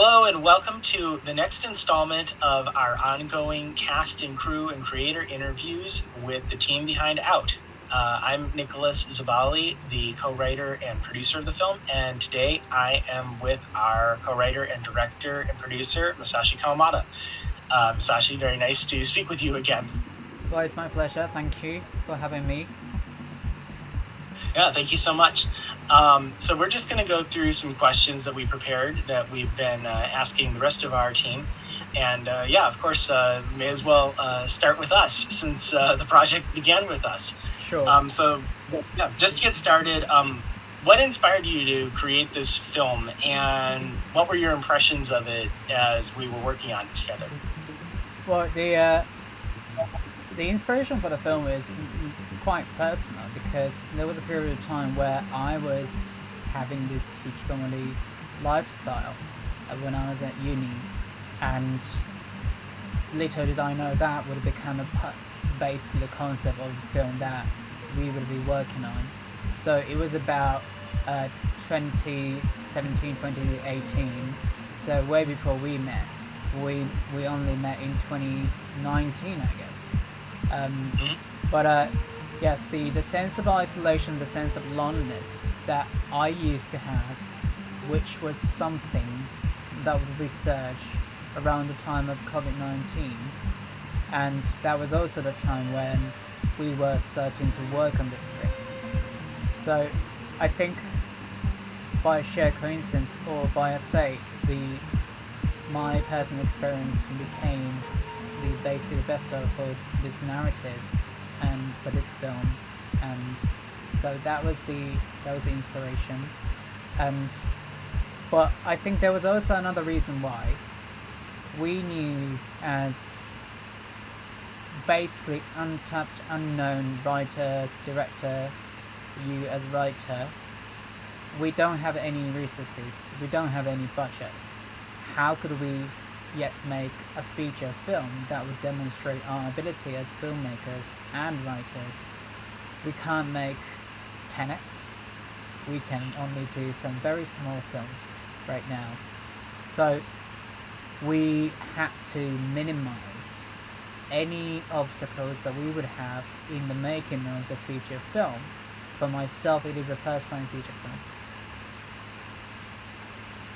Hello and welcome to the next installment of our ongoing cast and crew and creator interviews with the team behind Out. I'm Nicholas Zabali, the co-writer and producer of the film, and today I am with our co-writer and director and producer, Masashi Kawamata. Masashi, very nice to speak with you again. Well, it's my pleasure. Thank you for having me. Yeah, thank you so much. So we're just going to go through some questions that we prepared that we've been asking the rest of our team. And of course, may as well start with us since the project began with us. Sure. Just to get started, what inspired you to create this film and what were your impressions of it as we were working on it together? Well, the inspiration for the film is quite personal because there was a period of time where I was having this Hikikomori lifestyle when I was at uni, and little did I know that would become basically the concept of the film that we would be working on. So it was about 2017, 2018, so way before we met. We only met in 2019, I guess. But yes, the sense of isolation, the sense of loneliness that I used to have, which was something that would research around the time of COVID-19, and that was also the time when we were starting to work on this thing. So I think by a sheer coincidence or by a fate, my personal experience became basically the bestseller for this narrative and for this film, and so that was the inspiration. But I think there was also another reason why. We knew, as basically untapped, unknown writer, director, you as a writer, we don't have any resources, we don't have any budget. How could we yet make a feature film that would demonstrate our ability as filmmakers and writers? We can't make Tenets. We can only do some very small films right now. So we had to minimize any obstacles that we would have in the making of the feature film. For myself, it is a first-time feature film.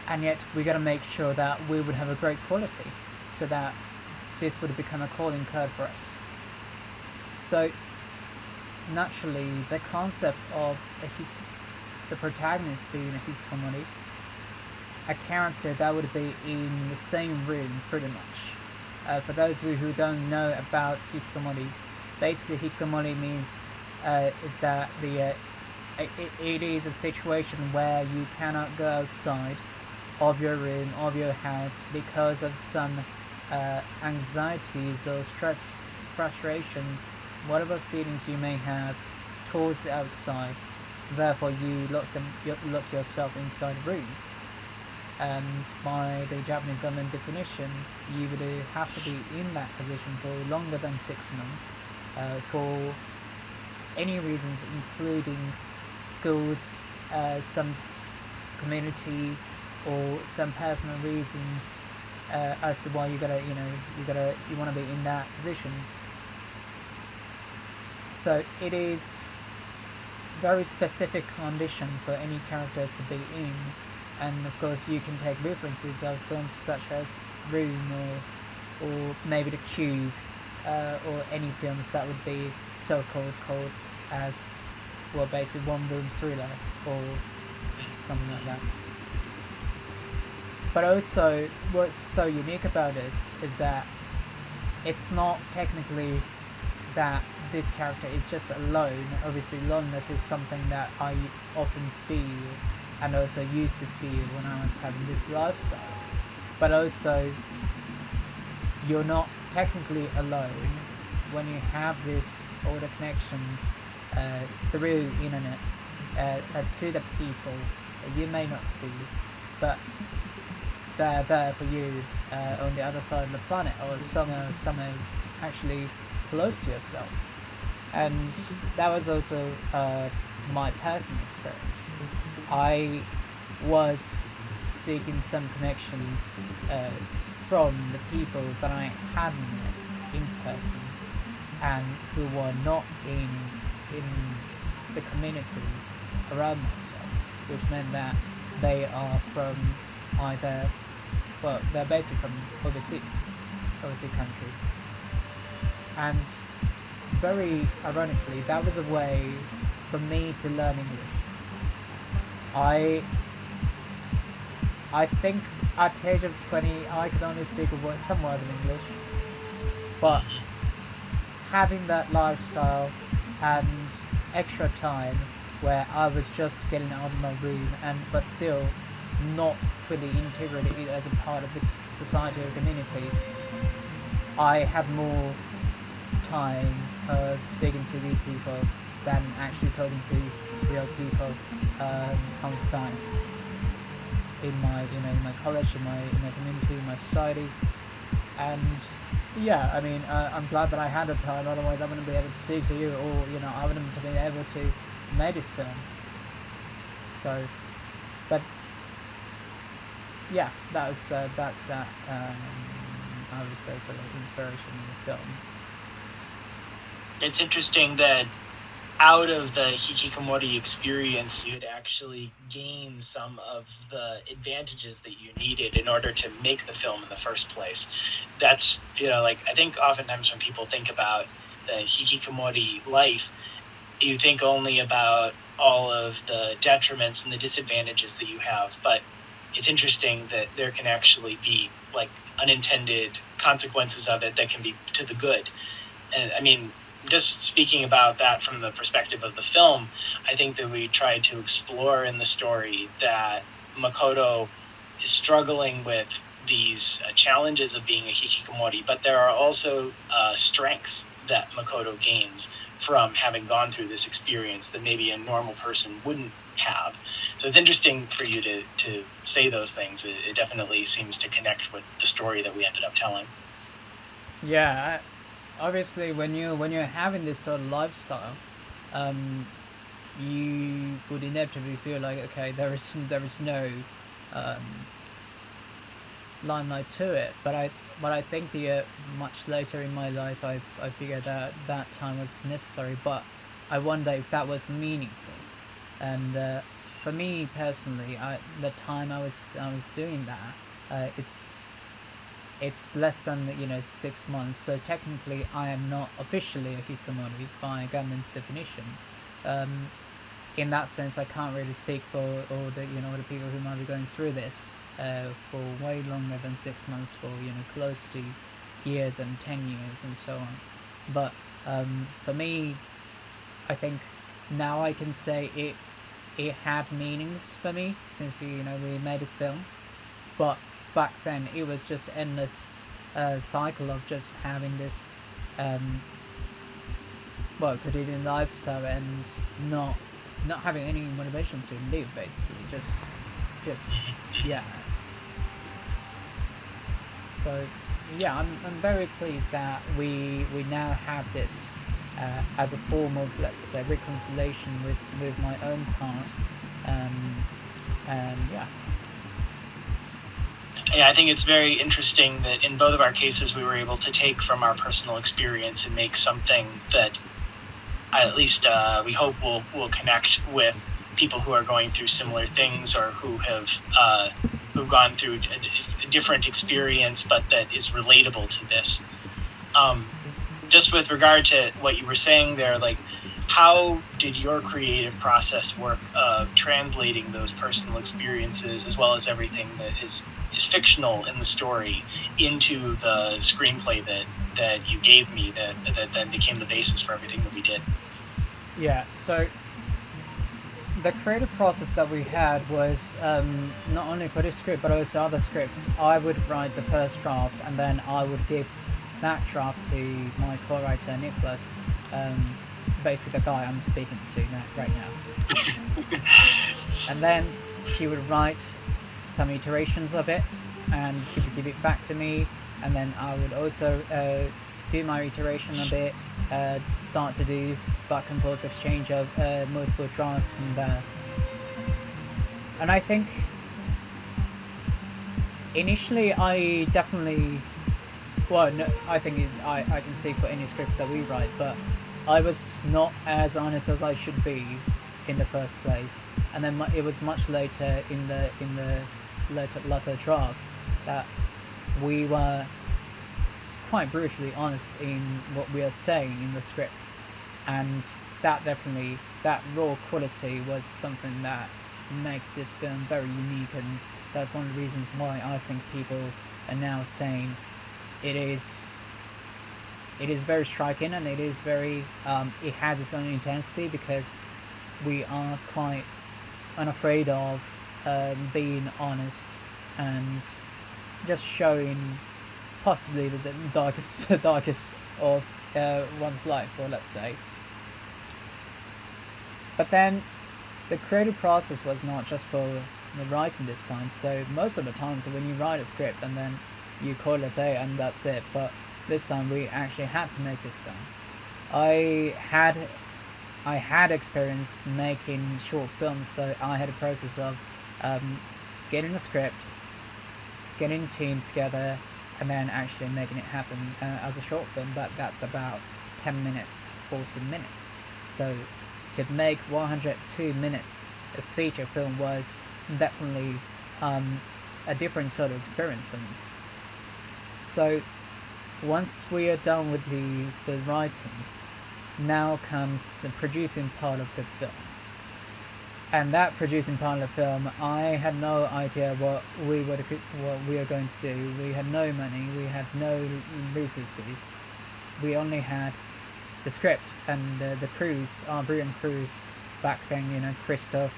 And yet we got to make sure that we would have a great quality so that this would become a calling card for us. So naturally, the concept of the protagonist being a hikikomori, a character that would be in the same room pretty much. For those of you who don't know about hikikomori, basically hikikomori means is that it is a situation where you cannot go outside of your room, of your house, because of some anxieties or stress, frustrations, whatever feelings you may have towards the outside. Therefore, you lock yourself inside a room. And by the Japanese government definition, you would have to be in that position for longer than 6 months for any reasons, including schools, some community, or some personal reasons as to why you want to be in that position. So it is very specific condition for any characters to be in, and of course you can take references of films such as Room or maybe The Cube, or any films that would be so-called called as, well, basically one-room thriller or something like that. But also, what's so unique about this is that it's not technically that this character is just alone. Obviously, loneliness is something that I often feel and also used to feel when I was having this lifestyle. But also, you're not technically alone when you have all the connections through internet to the people that you may not see, but they're there for you on the other side of the planet, or somewhere actually close to yourself. And that was also my personal experience. I was seeking some connections from the people that I hadn't met in person and who were not in the community around myself, which meant that they are from either, well, they're basically from overseas countries. And very ironically, that was a way for me to learn English. I think at the age of 20, I could only speak some words of English, but having that lifestyle and extra time where I was just getting out of my room but still not fully integrated as a part of the society or community, I had more time of speaking to these people than actually talking to real people outside in my college, in my community, in my societies. And yeah, I mean, I'm glad that I had the time. Otherwise, I wouldn't be able to speak to you, or I wouldn't have been able to make this film. So, but yeah, that's I would say for the inspiration in the film. It's interesting that out of the Hikikomori experience, you'd actually gain some of the advantages that you needed in order to make the film in the first place. That's, I think oftentimes when people think about the Hikikomori life, you think only about all of the detriments and the disadvantages that you have. But it's interesting that there can actually be unintended consequences of it that can be to the good. And I mean, just speaking about that from the perspective of the film, I think that we tried to explore in the story that Makoto is struggling with these challenges of being a hikikomori, but there are also strengths that Makoto gains from having gone through this experience that maybe a normal person wouldn't have. So it's interesting for you to say those things. It definitely seems to connect with the story that we ended up telling. Yeah, obviously, when you're having this sort of lifestyle, you would inevitably feel like, okay, there is no limelight to it. But I think much later in my life, I figured that time was necessary. But I wonder if that was meaningful. And for me personally, the time I was doing that, it's less than 6 months, so technically I am not officially a hikikomori by government's definition. In that sense, I can't really speak for all the the people who might be going through this for way longer than 6 months, for close to years and 10 years and so on. But for me, I think now I can say it had meanings for me since we made this film, but back then it was just endless cycle of just having this quotidian lifestyle and not having any motivation to live, basically just yeah. So yeah, I'm very pleased that we now have this as a form of, let's say, reconciliation with my own past, and yeah. Yeah, I think it's very interesting that in both of our cases we were able to take from our personal experience and make something that at least we hope will connect with people who are going through similar things, or who have who've gone through a different experience, but that is relatable to this. Just with regard to what you were saying there, how did your creative process work of translating those personal experiences, as well as everything that is fictional in the story, into the screenplay that you gave me, that then became the basis for everything that we did? Yeah, so the creative process that we had was not only for this script but also other scripts. I would write the first draft, and then I would give that draft to my co-writer Nicholas, basically the guy I'm speaking to right now. And then he would write some iterations of it, and he would give it back to me, and then I would also do my iteration a bit, start to do back and forth exchange of multiple drafts from there. And I think Initially, I definitely, well, no, I think I can speak for any script that we write, but I was not as honest as I should be in the first place, and then it was much later in the later drafts that we were quite brutally honest in what we are saying in the script, and that definitely, that raw quality was something that makes this film very unique, and that's one of the reasons why I think people are now saying it is very striking, and it is very it has its own intensity, because we are quite unafraid of being honest and just showing possibly the darkest of one's life, or let's say. But then the creative process was not just for the writing this time. So most of the times when you write a script and then you call it a day and that's it. But this time we actually had to make this film. I had experience making short films, so I had a process of getting a script, getting a team together, and then actually making it happen as a short film. But that's about 10 minutes, 14 minutes. So to make 102 minutes of feature film was definitely a different sort of experience for me. So once we are done with the writing, now comes the producing part of the film. And that producing part of the film, I had no idea what we are going to do. We had no money, we had no resources. We only had the script and the crews, our brilliant crews back then, Christoph,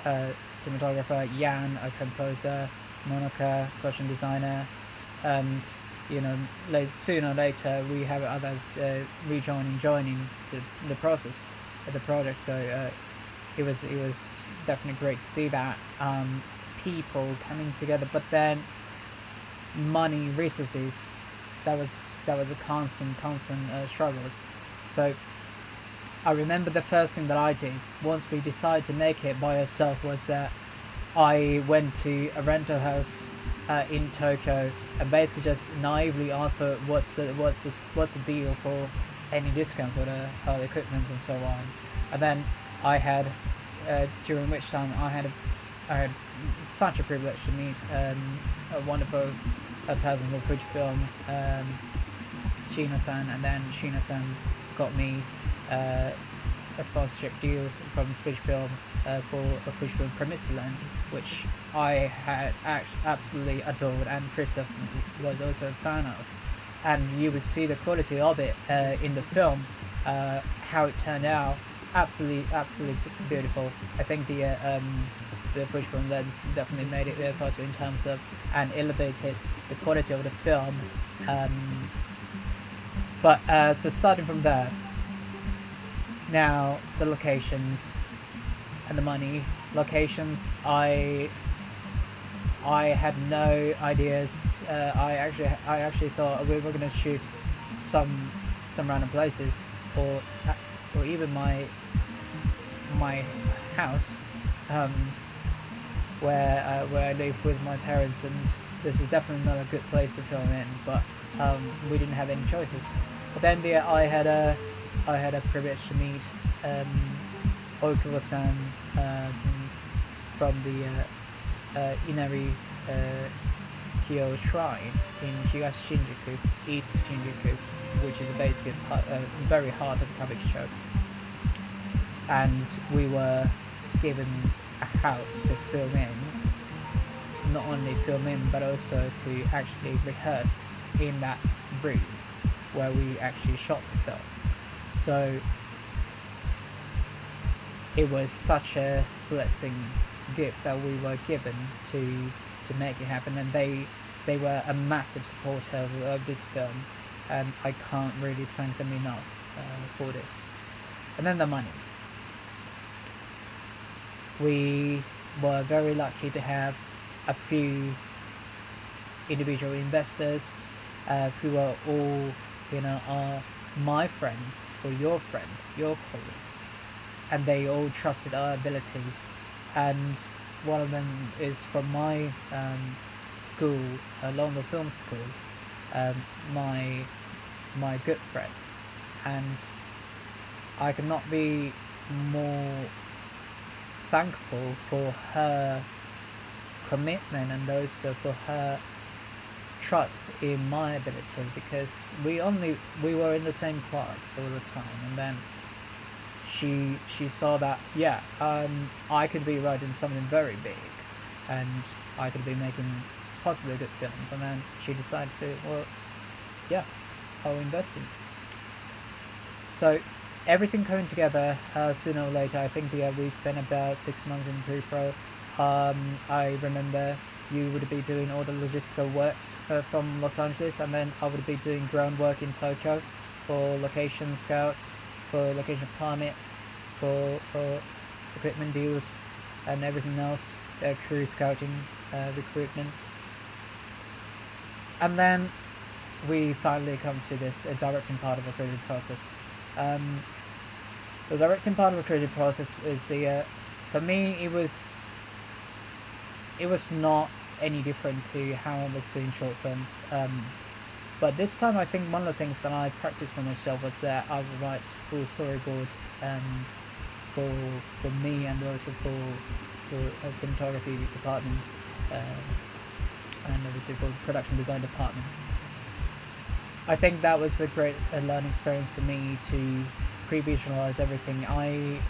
cinematographer, Jan, a composer, Monica, costume designer, and sooner or later we have others joining to the process of the project. So it was definitely great to see that people coming together. But then money, resources, that was a constant struggles. So I remember the first thing that I did once we decided to make it by ourselves was that I went to a rental house in Tokyo and basically just naively asked for what's the deal for any discount for the equipment and so on. And then I had during which time I had such a privilege to meet a wonderful person from Fujifilm, Shina-san, and then Shina-san got me a sponsorship deal from Fujifilm for a Fujifilm Premiere lens, which I had absolutely adored, and Christoph was also a fan of. And you will see the quality of it in the film, how it turned out. Absolutely beautiful. I think the Fujifilm lens definitely made it possible in terms of, and elevated the quality of the film. So starting from there, now the locations and the money. Locations, I had no ideas. I actually thought we were gonna shoot some random places, or even my house, where I live with my parents, and this is definitely not a good place to film in. But we didn't have any choices. But then I had a privilege to meet Okubo-san from the Inari Kyo Shrine in Higashi Shinjuku, East Shinjuku, which is basically very heart of Kabukicho. And we were given a house to film in, not only film in, but also to actually rehearse in that room where we actually shot the film. So it was such a blessing gift that we were given to make it happen, and they were a massive supporter of this film, and I can't really thank them enough for this. And then the money. We were very lucky to have a few individual investors who are all, are my friend or your friend, your colleague, and they all trusted our abilities. And one of them is from my school, London Film School, my good friend, and I could not be more thankful for her commitment and also for her trust in my ability, because we were in the same class all the time, and then she saw that I could be writing something very big and I could be making possibly good films, and then she decided to, well, yeah, I'll invest in it. So everything coming together sooner or later. I think we spent about 6 months in pre-pro. I remember you would be doing all the logistical works from Los Angeles, and then I would be doing groundwork in Tokyo for location scouts, for location permits, for equipment deals, and everything else, crew scouting, recruitment. And then we finally come to this directing part of the creative process. The directing part of the creative process is for me, it was not any different to how I was doing short films. But this time, I think one of the things that I practiced for myself was that I would write full storyboard for me, and also for a cinematography department, and obviously for the production design department. I think that was a great learning experience for me to pre-visualize everything. I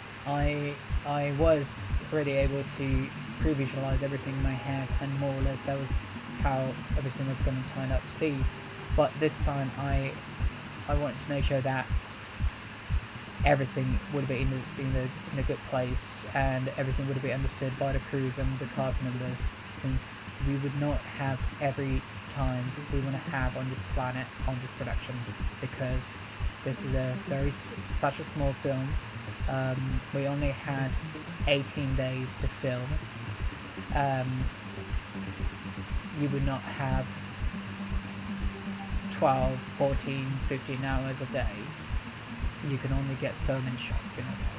was already able to pre-visualize everything in my head, and more or less that was how everything was going to turn out to be. But this time I wanted to make sure that everything would be in a good place, and everything would be understood by the crews and the cast members, since we would not have every time we want to have on this planet on this production, because this is such a small film. We only had 18 days to film. You would not have 12, 14, 15 hours a day. You can only get so many shots in a day.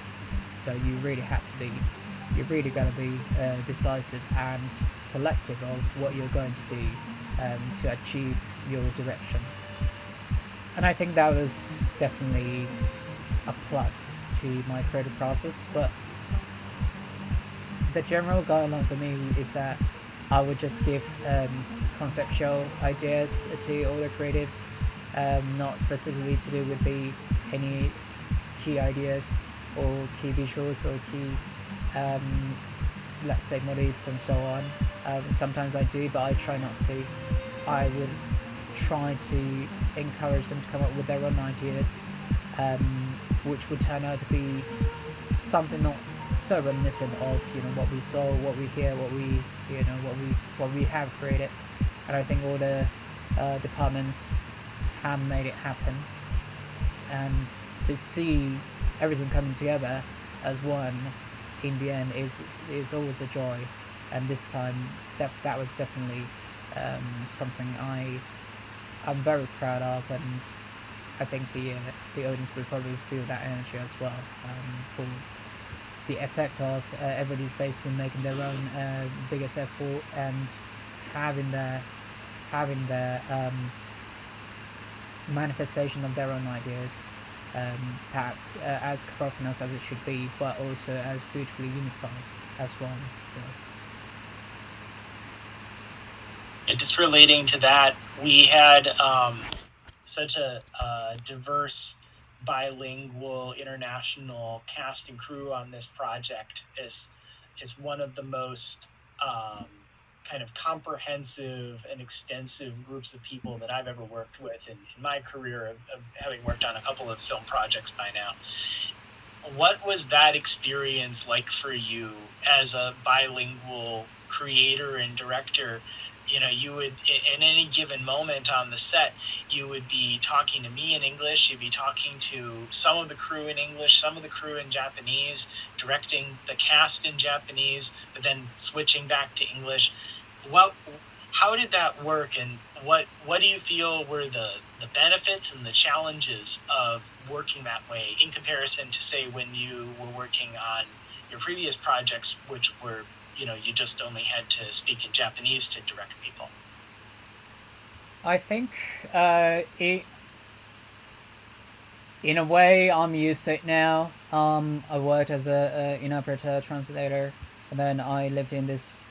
So you really got to be decisive and selective of what you're going to do to achieve your direction. And I think that was definitely a plus to my creative process. But the general guideline for me is that I would just give conceptual ideas to all the creatives, not specifically to do with any key ideas or key visuals or key let's say motifs and so on. Sometimes I do, but I try not to. I would try to encourage them to come up with their own ideas, which would turn out to be something not so reminiscent of what we saw, what we hear, what we have created. And I think all the departments have made it happen, and to see everything coming together as one in the end is always a joy. And this time that was definitely something I'm very proud of, and I think the audience will probably feel that energy as well, for the effect of everybody's basically making their own biggest effort and having their manifestation of their own ideas, perhaps as cacophonous as it should be, but also as beautifully unified as one. So. And just relating to that, we had such a diverse, bilingual, international cast and crew on this project. Is one of the most kind of comprehensive and extensive groups of people that I've ever worked with in my career of having worked on a couple of film projects by now. What was that experience like for you as a bilingual creator and director? You would, in any given moment on the set, you would be talking to me in English, you'd be talking to some of the crew in English, some of the crew in Japanese, directing the cast in Japanese, but then switching back to English. How did that work, and what do you feel were the benefits and the challenges of working that way in comparison to, say, when you were working on your previous projects, which were you just only had to speak in Japanese to direct people? I think in a way, I'm used to it now. I worked as a interpreter, translator, and then I lived in this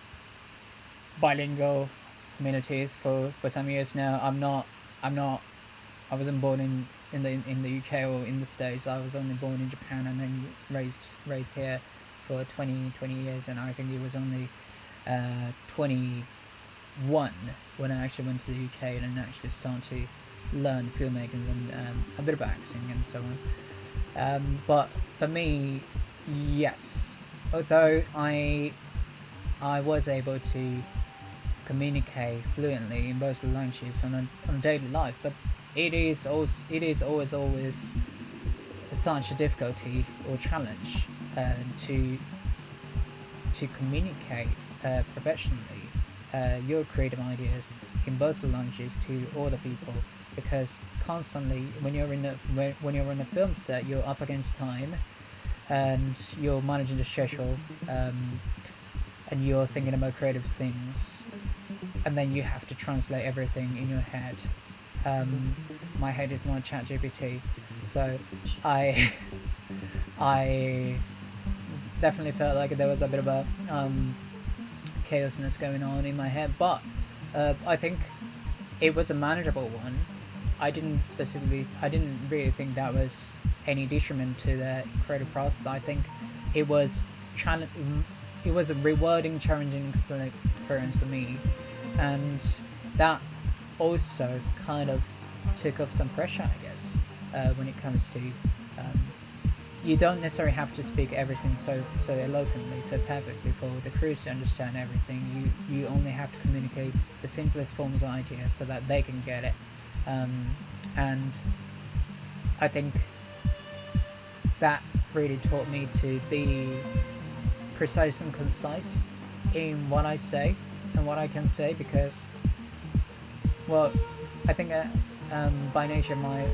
bilingual communities for some years now. I'm not I wasn't born in the UK or in the States. I was only born in Japan and then raised here for 20 years, and I think it was only 21 when I actually went to the UK and actually started to learn filmmaking and a bit of acting and so on. But for me, yes, although I was able to communicate fluently in both languages on daily life, but it is always such a difficulty or challenge to communicate professionally your creative ideas in both languages to other people, because constantly when you're in a film set, you're up against time and you're managing the schedule, and you're thinking about creative things, and then you have to translate everything in your head. My head is not ChatGPT, so I I definitely felt like there was a bit of a chaosness going on in my head, but I think it was a manageable one. I didn't really think that was any detriment to the creative process. I think it was challenge, it was a rewarding, challenging experience for me, and that also kind of took off some pressure, I guess, when it comes to you don't necessarily have to speak everything so eloquently, so perfectly for the crews to understand everything. You only have to communicate the simplest forms of ideas so that they can get it, and I think that really taught me to be precise and concise in what I say and what I can say, because, well, I think by nature my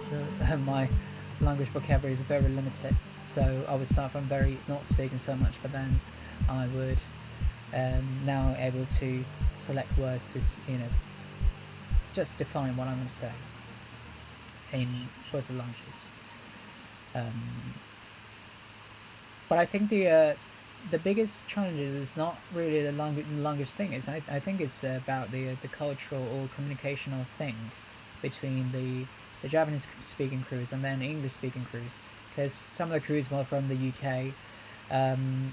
language vocabulary is very limited. So I would start from very not speaking so much, but then I would now able to select words to just define what I'm going to say in both languages. Um, but I think the biggest challenges is not really the language thing. I think it's about the cultural or communicational thing between the Japanese speaking crews and then English speaking crews, because some of the crews were from the UK.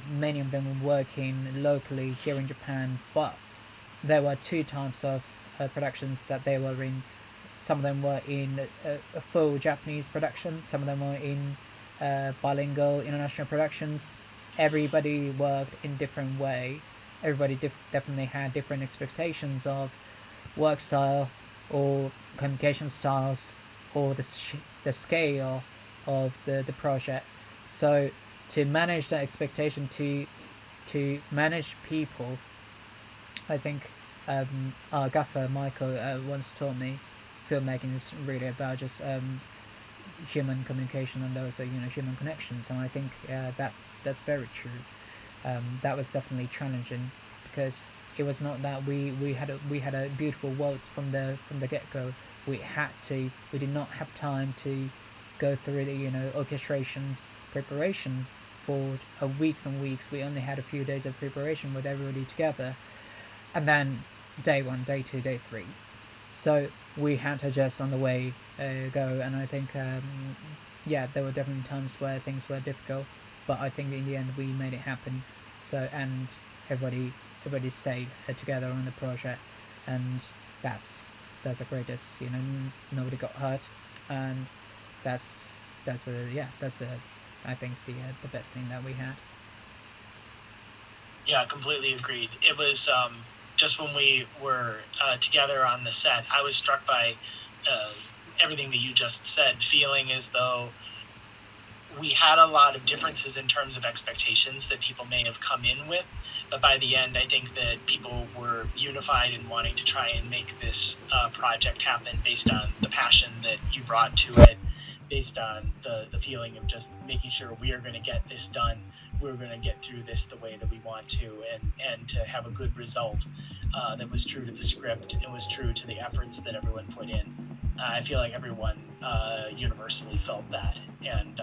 Many of them were working locally here in Japan, but there were two types of productions that they were in. Some of them were in a full Japanese production. Some of them were in bilingual international productions. Everybody worked in different way. Everybody definitely had different expectations of work style or communication styles or the scale of the project. So to manage that expectation, to manage people, I think our gaffer Michael once told me filmmaking is really about just human communication and also human connections, and I think that's very true. That was definitely challenging, because it was not that we had a beautiful waltz from the get go. We did not have time to go through the orchestrations preparation for weeks and weeks. We only had a few days of preparation with everybody together, and then day one, day two, day three. So we had to adjust on the way go, and I think yeah, there were definitely times where things were difficult, but I think in the end we made it happen. So, and everybody stayed together on the project, and that's the greatest. Nobody got hurt, and that's I think the best thing that we had. Yeah, completely agreed. It was just when we were together on the set, I was struck by everything that you just said, feeling as though we had a lot of differences in terms of expectations that people may have come in with. But by the end, I think that people were unified in wanting to try and make this project happen based on the passion that you brought to it, based on the feeling of just making sure we are going to get this done. We're going to get through this the way that we want to, and to have a good result. that was true to the script and was true to the efforts that everyone put in. I feel like everyone universally felt that, and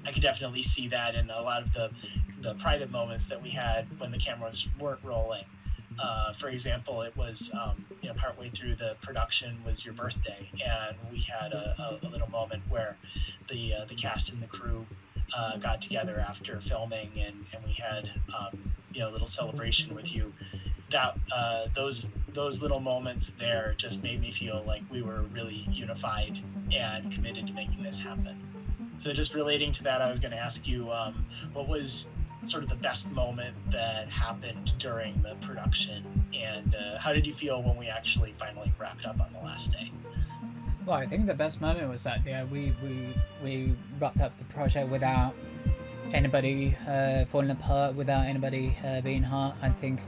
I could definitely see that in a lot of the private moments that we had when the cameras weren't rolling. For example, it was partway through the production was your birthday, and we had a little moment where the cast and the crew got together after filming, and we had a little celebration with you. That those little moments there just made me feel like we were really unified and committed to making this happen. So just relating to that, I was going to ask you, what was sort of the best moment that happened during the production, and how did you feel when we actually finally wrapped up on the last day? Well, I think the best moment was that we wrapped up the project without anybody falling apart, without anybody being hurt. I think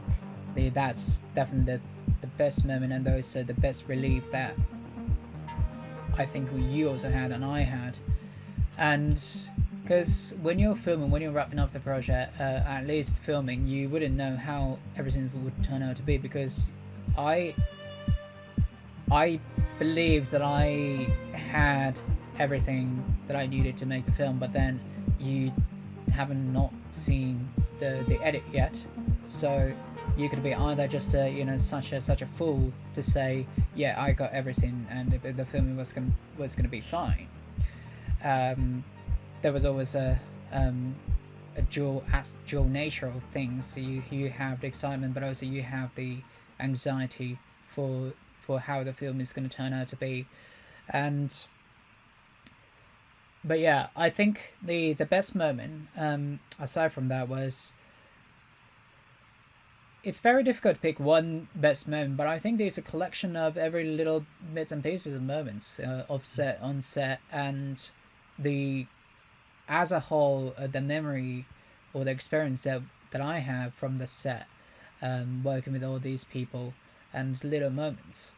that's definitely the best moment, and also the best relief that I think you also had and I had. And because when you're filming, when you're wrapping up the project, at least filming, you wouldn't know how everything would turn out to be, because I believed that I had everything that I needed to make the film, but then you haven't not seen the edit yet, so you could be either just such a fool to say, yeah, I got everything and the filming was gonna be fine. There was always a dual nature of things. So you have the excitement, but also you have the anxiety for how the film is going to turn out to be. But yeah, I think the best moment, aside from that, was, it's very difficult to pick one best moment, but I think there's a collection of every little bits and pieces of moments of set, on set, and as a whole, the memory or the experience that I have from the set, working with all these people, and little moments,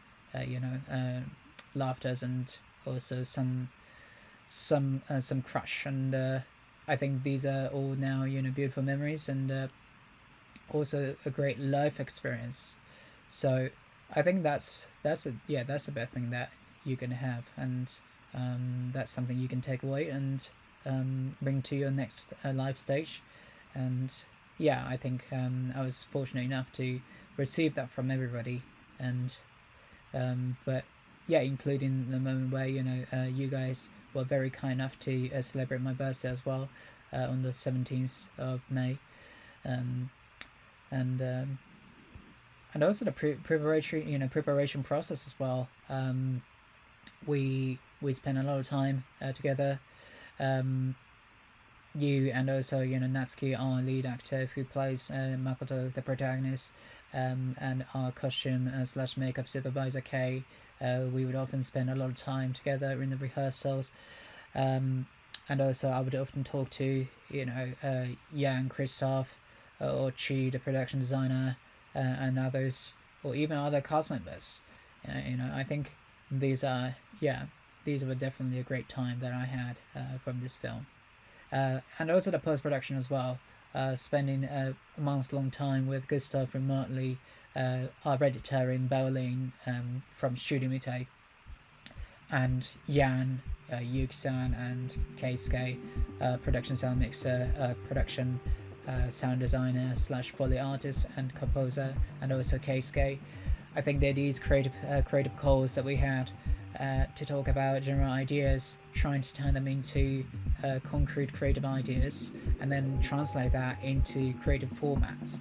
laughters, and also some crush, and I think these are all now beautiful memories, and also a great life experience. So I think that's the best thing that you can have, and that's something you can take away and bring to your next life stage. And yeah, I think I was fortunate enough to receive that from everybody, and but yeah, including the moment where you guys were very kind enough to celebrate my birthday as well, on the 17th of May, and also the preparation process as well. We spent a lot of time together. You and also Natsuki, our lead actor who plays Makoto, the protagonist, and our costume / makeup supervisor Kay. We would often spend a lot of time together in the rehearsals, and also I would often talk to Yang, Christoph, or Chi, the production designer, and others, or even other cast members. I think these are definitely a great time that I had from this film, and also the post-production as well, spending a month-long time with Gustav remotely, our editor in Berlin, from Studio Mite, and Jan, Yuki-san, and Keisuke, production sound mixer, production sound designer / Foley artist and composer, and also Keisuke. I think they're these creative calls that we had to talk about general ideas, trying to turn them into concrete creative ideas, and then translate that into creative formats,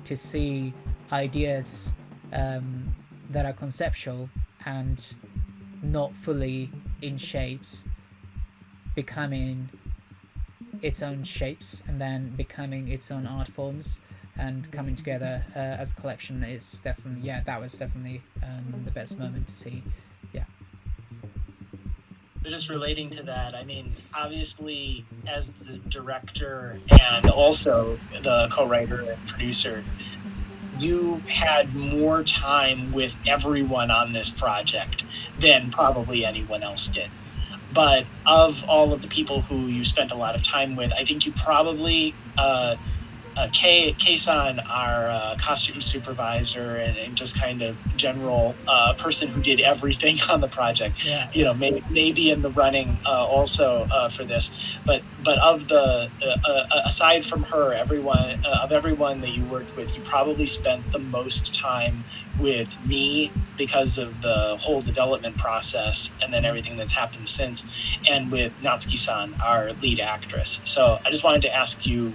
to see ideas that are conceptual and not fully in shapes becoming its own shapes, and then becoming its own art forms, and coming together as a collection is definitely, that was definitely the best moment to see. Just relating to that, I mean, obviously, as the director and also the co-writer and producer, you had more time with everyone on this project than probably anyone else did. But of all of the people who you spent a lot of time with, I think you probably Kei-san, our costume supervisor and just kind of general person who did everything on the project, maybe in the running also for this. But of the aside from her, everyone that you worked with, you probably spent the most time with me because of the whole development process and then everything that's happened since, and with Natsuki-san, our lead actress. So I just wanted to ask you,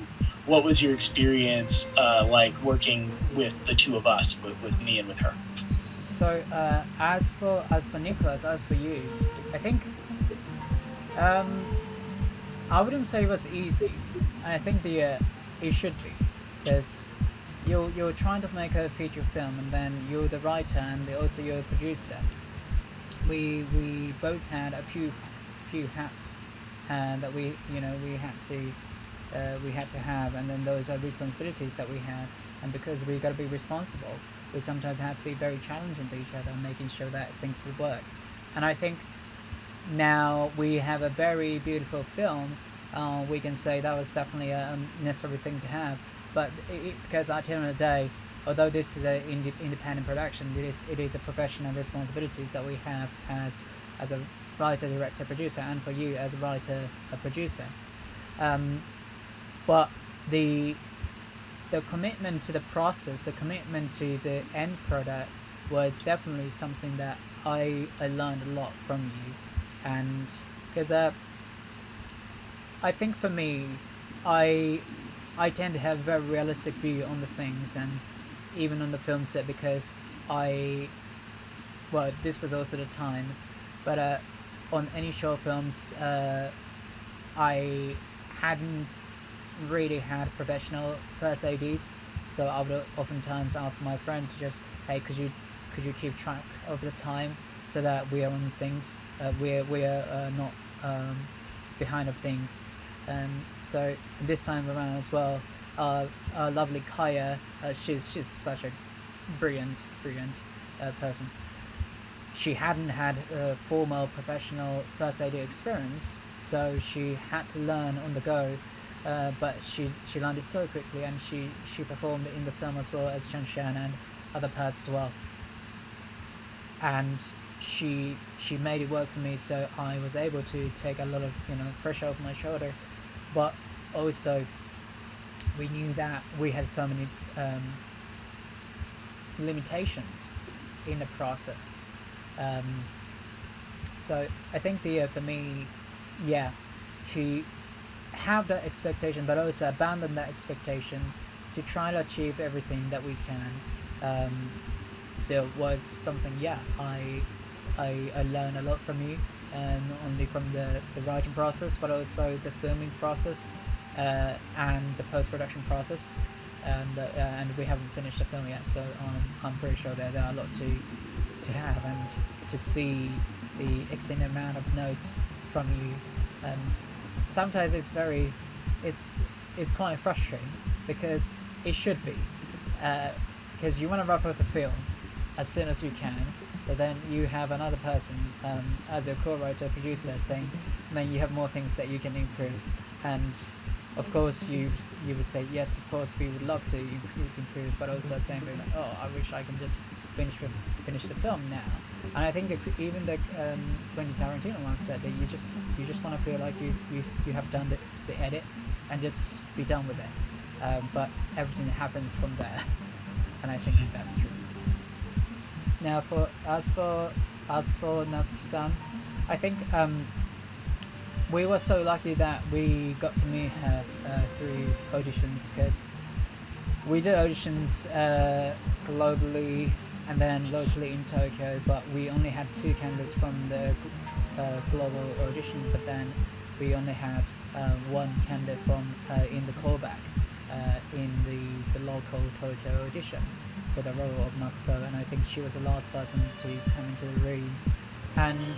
what was your experience like working with the two of us, with me and with her? So as for Nicholas, as for you, I think I wouldn't say it was easy. I think it should be, because you're trying to make a feature film, and then you're the writer and also you're a producer. We both had a few hats that we had to have, and then those are responsibilities that we had, and because we got to be responsible, we sometimes have to be very challenging to each other, making sure that things will work. And I think now we have a very beautiful film. We can say that was definitely a necessary thing to have, but because at the end of the day, although this is an independent production, it is a professional responsibilities that we have as a writer, director, producer, and for you as a writer, a producer. But the commitment to the process, the commitment to the end product, was definitely something that I learned a lot from you, and because I think for me, I tend to have a very realistic view on the things, and even on the film set, because this was also the time, but on any short films, I hadn't really had professional first ADs, so I would oftentimes ask my friend to just, hey, could you keep track of the time so that we are on things, we are not behind of things. So this time around as well, our lovely Kaya, she's such a brilliant person. She hadn't had a formal professional first aid experience, so she had to learn on the go. But she learned it so quickly, and she performed in the film as well as Chen Shan and other parts as well. And she made it work for me, so I was able to take a lot of pressure off my shoulder. But also, we knew that we had so many limitations in the process. So I think for me, to have that expectation, but also abandon that expectation to try to achieve everything that we can, still was something. I learned a lot from you, not only from the writing process, but also the filming process, and the post-production process, and we haven't finished the film yet, so I'm pretty sure there are a lot to have, and to see the extended amount of notes from you. And sometimes it's quite frustrating, because it should be, because you want to wrap up the film as soon as you can, but then you have another person, as a co-writer, producer, saying, man, you have more things that you can improve. And of course you would say, yes, of course we would love to improve, but also saying, like, oh, I wish I can just finish the film now. And I think that even the Quentin Tarantino once said that you just want to feel like you have done the edit and just be done with it, but everything happens from there. And I think that's true. Now as for Natsuki-san, I think we were so lucky that we got to meet her through auditions, because we did auditions globally and then locally in Tokyo, but we only had 2 candidates from the global audition, but then we only had 1 candidate from in the callback in the local Tokyo audition for the role of Makoto, and I think she was the last person to come into the room. And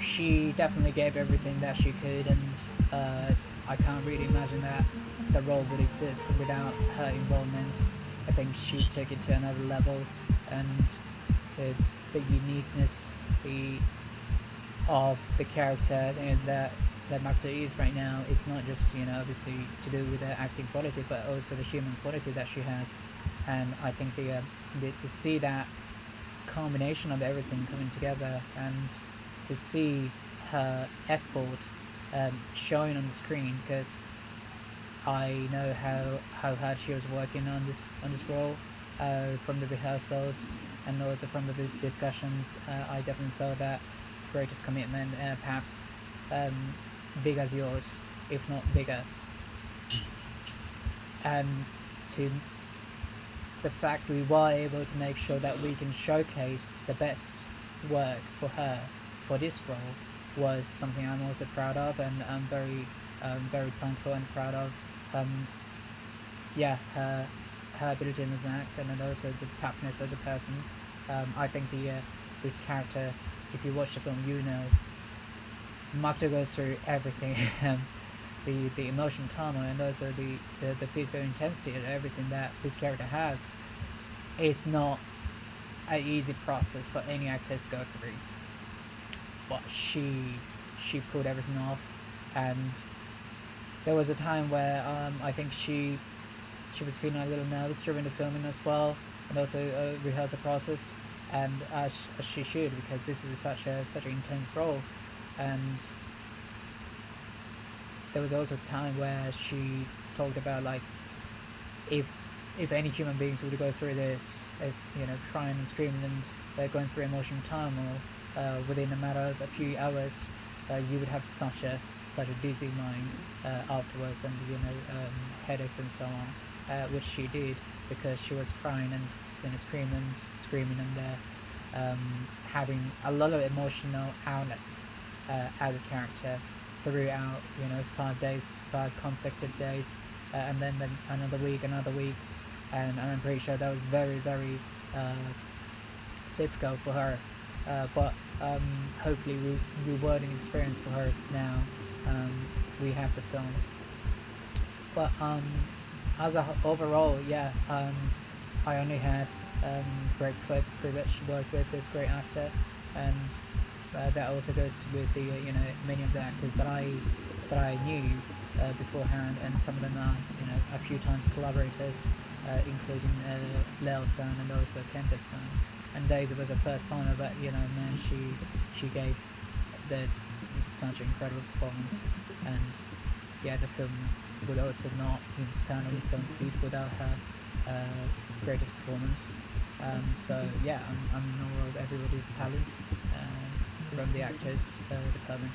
she definitely gave everything that she could, and I can't really imagine that the role would exist without her involvement. I think she took it to another level, and the uniqueness of the character, and the that Makoto is right now, it's not just, obviously to do with the acting quality, but also the human quality that she has. And I think to see that combination of everything coming together, and to see her effort showing on the screen, because I know how hard she was working on this role, from the rehearsals and also from the discussions. I definitely felt that greatest commitment, perhaps big as yours, if not bigger. And to the fact we were able to make sure that we can showcase the best work for her for this role was something I'm also proud of, and I'm very thankful and proud of. Her ability as an actor, and also the toughness as a person. I think this character, if you watch the film, Makoto goes through everything. The emotional trauma, and also the physical intensity and everything that this character has, is not an easy process for any actors to go through. But she pulled everything off, and there was a time where I think she was feeling a little nervous during the filming as well, and also a rehearsal process, and as she should, because this is such an intense role. And there was also a time where she talked about, like, if any human beings would go through this, crying and screaming and going through emotional turmoil within a matter of a few hours, you would have such a dizzy mind afterwards, and headaches and so on, which she did, because she was crying and screaming and having a lot of emotional outlets as a character throughout 5 consecutive days, and then another week, and I'm pretty sure that was very, very difficult for her, but hopefully rewarding experience for her now. We have the film, but as a overall, I only had great privilege to work with this great actor, and that also goes with the many of the actors that I knew beforehand, and some of them are a few times collaborators, including Leo-san and also Kenta-san. And Daisy was a first timer, but man, she gave such an incredible performance, and the film would also not stand on its own feet without her greatest performance. So I'm in awe of everybody's talent, from the actors department.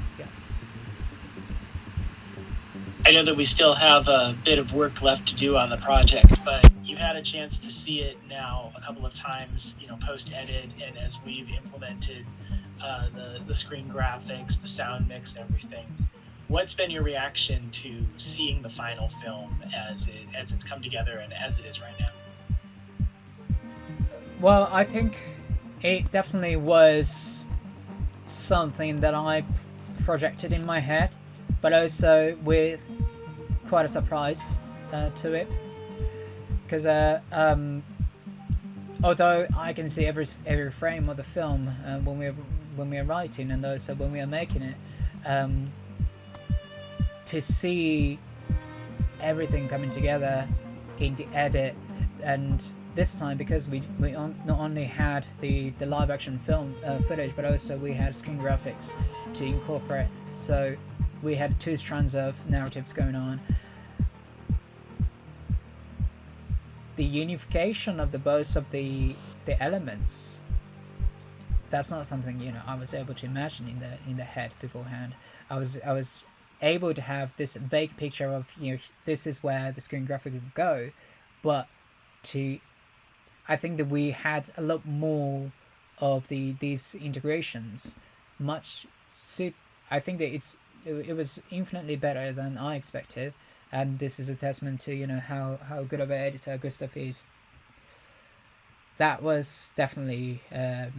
I know that we still have a bit of work left to do on the project, but you had a chance to see it now a couple of times, post-edit, and as we've implemented the screen graphics, the sound mix, everything. What's been your reaction to seeing the final film as it's come together and as it is right now? Well, I think it definitely was something that I projected in my head, but also with quite a surprise to it, because although I can see every frame of the film when we're writing, and also when we are making it, to see everything coming together in the edit, and this time, because we not only had the live action film footage, but also we had screen graphics to incorporate, so we had 2 strands of narratives going on. The unification of both of the elements, that's not something I was able to imagine in the head beforehand. I was able to have this vague picture of this is where the screen graphic would go, but I think that we had a lot more of these integrations. I think that it was infinitely better than I expected, and this is a testament to how good of an editor Gustav is. That was definitely a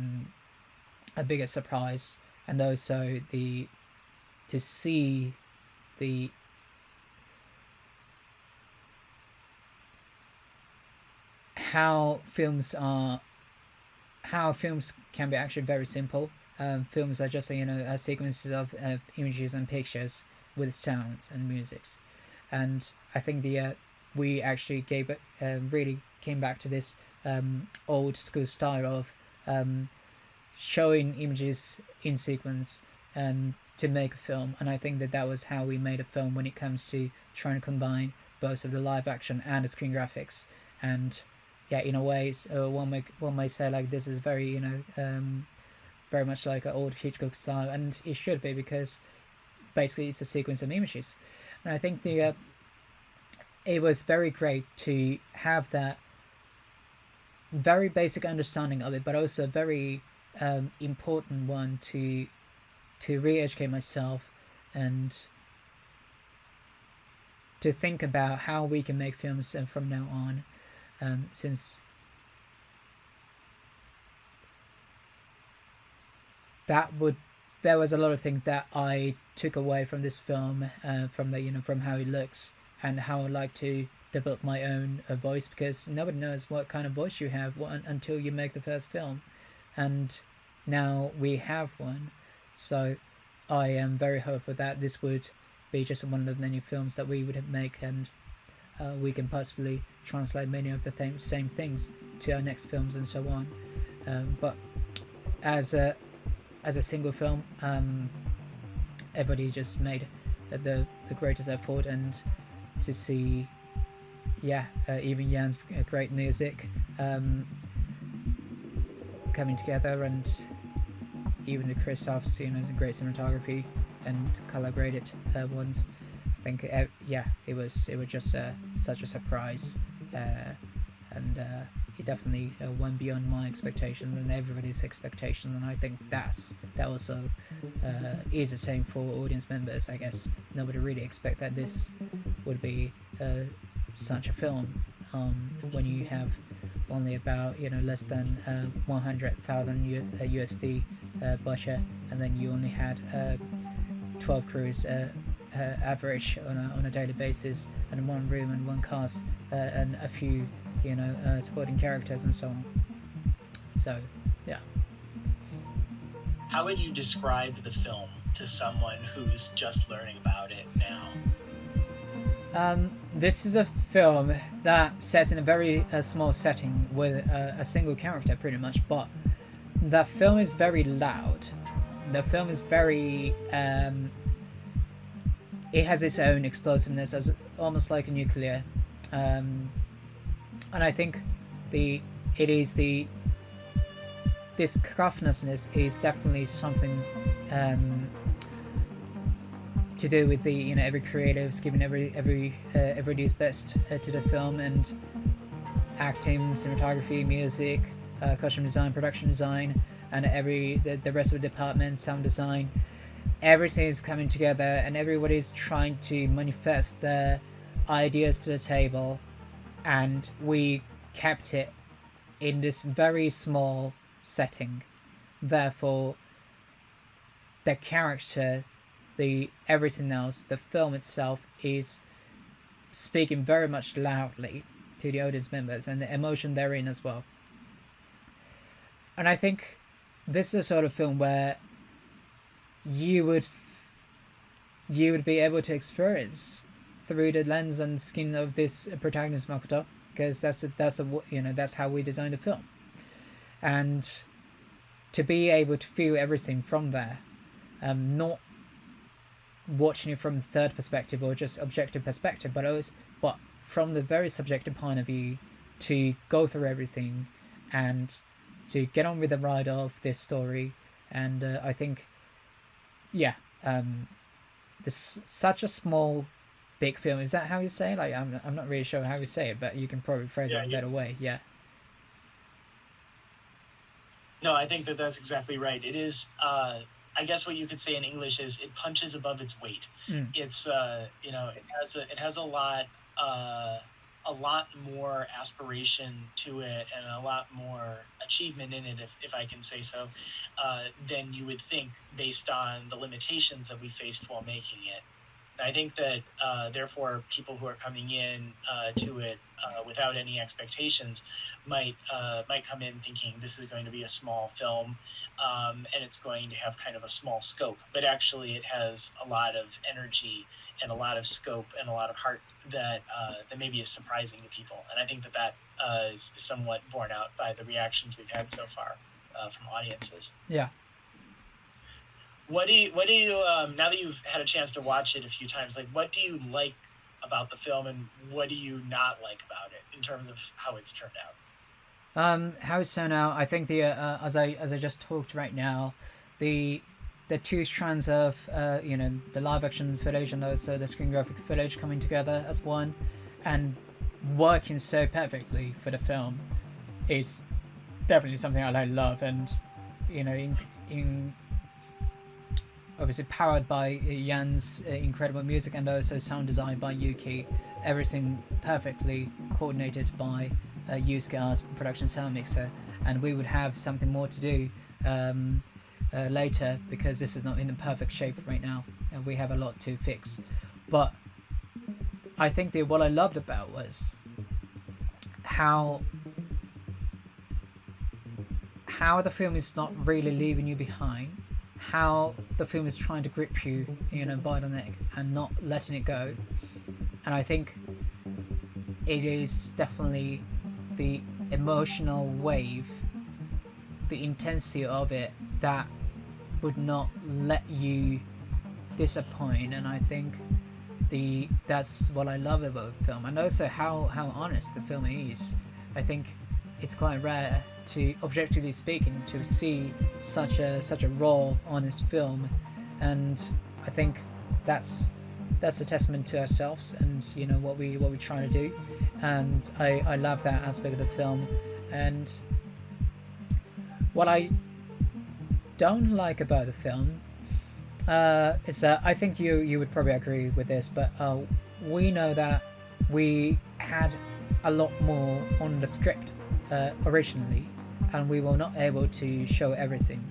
bigger surprise, and also to see how films can be actually very simple. Films are just sequences of images and pictures, with sounds and musics. And I think we actually gave it really came back to this old school style of showing images in sequence to make a film. And I think that was how we made a film when it comes to trying to combine both of the live action and the screen graphics. And yeah, in a way, one may say like this is very very much like an old Hitchcock style, and it should be, because basically it's a sequence of images. And I think it was very great to have that very basic understanding of it, but also a very important one to re-educate myself and to think about how we can make films from now on, since there was a lot of things that I took away from this film, from how it looks and how I like to develop my own voice, because nobody knows what kind of voice you have until you make the first film, and now we have one. So I am very hopeful that this would be just one of the many films that we would make, and we can possibly translate many of the same things to our next films and so on. But as a single film, everybody just made the greatest effort, and to see even Jan's great music coming together, and even the Christoph's great cinematography and color graded ones. I think it was just such a surprise, and it definitely went beyond my expectations and everybody's expectation. And I think that also is the same for audience members. I guess nobody really expect that this would be such a film when you have only about less than 100,000 USD budget, and then you only had 12 crews average on a daily basis, and one room and one cast, and a few supporting characters and so on. So yeah. How would you describe the film to someone who's just learning about it now? This is a film that sets in a very small setting with a single character, pretty much, but the film is very loud. The film is very it has its own explosiveness, as almost like a nuclear, and I think this cacophenousness is definitely something to do with the every creative's giving everybody's best to the film, and acting, cinematography, music, costume design, production design, and the rest of the department, sound design. Everything is coming together, and everybody's trying to manifest their ideas to the table, and we kept it in this very small setting. Therefore, the character, everything else, the film itself is speaking very much loudly to the audience members, and the emotion therein as well. And I think this is a sort of film where you would be able to experience through the lens and skin of this protagonist Makoto, because that's how we designed the film, and to be able to feel everything from there, not watching it from the third perspective or just objective perspective, but from the very subjective point of view, to go through everything and to get on with the ride of this story. And I think this such a small big film, is that how you say it? Like I'm not really sure how you say it, but you can probably phrase it a better way. No, I think that's exactly right. It is I guess what you could say in English is it punches above its weight. It's it has a lot more aspiration to it, and a lot more achievement in it, if I can say so, than you would think based on the limitations that we faced while making it. I think that therefore people who are coming in to it without any expectations might come in thinking this is going to be a small film, and it's going to have kind of a small scope, but actually it has a lot of energy and a lot of scope and a lot of heart that maybe is surprising to people. And I think that is somewhat borne out by the reactions we've had so far from audiences. Yeah. What do you now that you've had a chance to watch it a few times, like what do you like about the film and what do you not like about it in terms of how it's turned out? How it's turned out, I think the as I just talked right now, the two strands of the live action footage and also the screen graphic footage coming together as one and working so perfectly for the film is definitely something I love, and in obviously powered by Jan's incredible music and also sound design by Yuki. Everything perfectly coordinated by Yusuke's production sound mixer, and we would have something more to do later because this is not in a perfect shape right now and we have a lot to fix. But I think what I loved about was how the film is not really leaving you behind, how the film is trying to grip you, by the neck and not letting it go. And I think it is definitely the emotional wave, the intensity of it that would not let you disappoint. And I think that's what I love about the film, and also how honest the film is. I think it's quite rare to, objectively speaking, to see such a raw, honest film, and I think that's a testament to ourselves and what we try to do, and I love that aspect of the film. And what I don't like about the film is that I think you would probably agree with this, but we know that we had a lot more on the script originally, and we were not able to show everything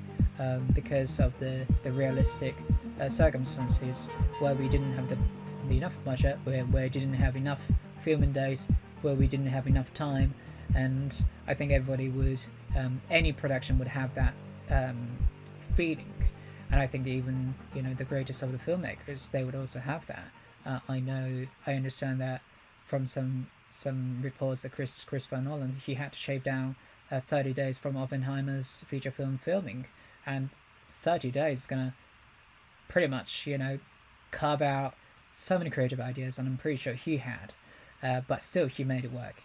because of the realistic circumstances where we didn't have the enough budget, where we didn't have enough filming days, where we didn't have enough time. And I think everybody would, any production would have that feeling, and I think even the greatest of the filmmakers, they would also have that. I understand that from some reports that Christopher Nolan, he had to shave down 30 days from Oppenheimer's feature film filming, and 30 days is gonna pretty much carve out so many creative ideas, and I'm pretty sure he had, but still he made it work.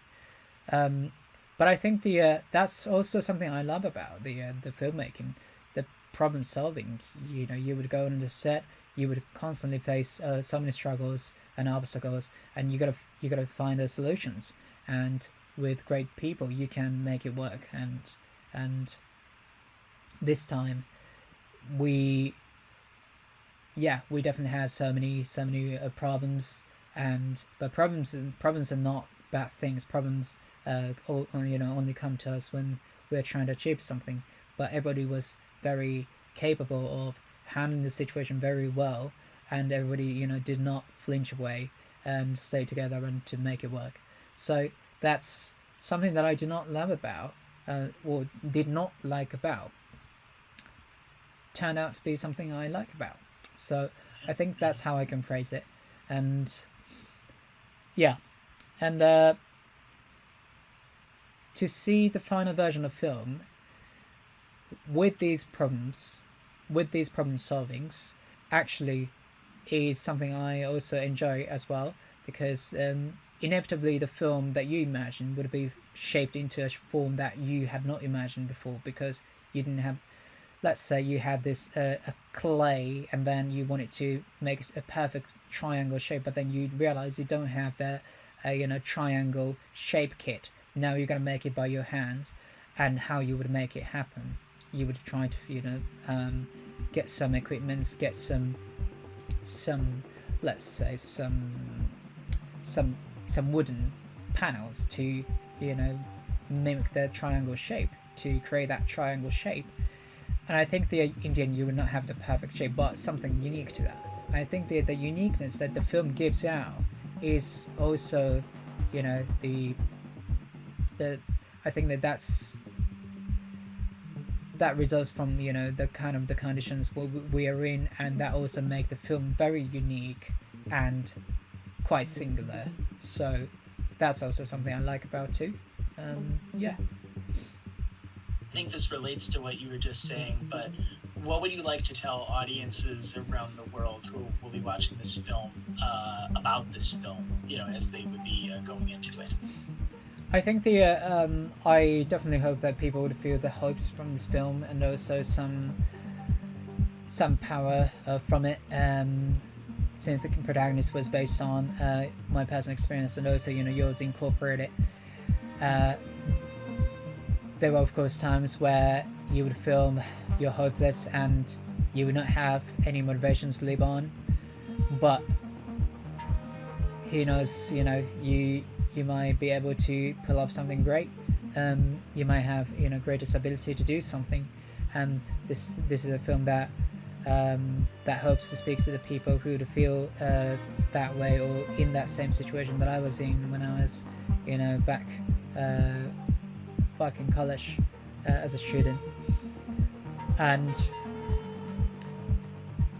But I think that's also something I love about the filmmaking, the problem solving. You would go on the set, you would constantly face so many struggles and obstacles, and you gotta find the solutions. And with great people, you can make it work. And this time, we definitely had so many problems, but problems are not bad things. Problems only come to us when we're trying to achieve something. But everybody was very capable of handling the situation very well, and everybody did not flinch away and stay together and to make it work. So that's something that I did not love about, or did not like about, turned out to be something I like about. So I think that's how I can phrase it. And to see the final version of film with these problem solvings actually is something I also enjoy as well, because inevitably the film that you imagine would be shaped into a form that you had not imagined before, because you didn't have, let's say you had this a clay, and then you wanted to make a perfect triangle shape, but then you realize you don't have the triangle shape kit. Now you're going to make it by your hands. And how you would make it happen, you would try to get some equipment, get some let's say some wooden panels to mimic the triangle shape, to create that triangle shape. And I think in the end you would not have the perfect shape, but something unique to that. I think the uniqueness that the film gives out is also, the I think that results from the kind of the conditions we are in, and that also make the film very unique and quite singular. So that's also something I like about too. Yeah. I think this relates to what you were just saying, but what would you like to tell audiences around the world who will be watching this film about this film, as they would be going into it? I think I definitely hope that people would feel the hopes from this film, and also some power from it. Since the protagonist was based on my personal experience, and also yours incorporated. There were of course times where you would feel you're hopeless and you would not have any motivations to live on, but who knows? You might be able to pull off something great. You might have greatest ability to do something, and this is a film that hopes to speak to the people who would feel that way, or in that same situation that I was in when I was back in college as a student, and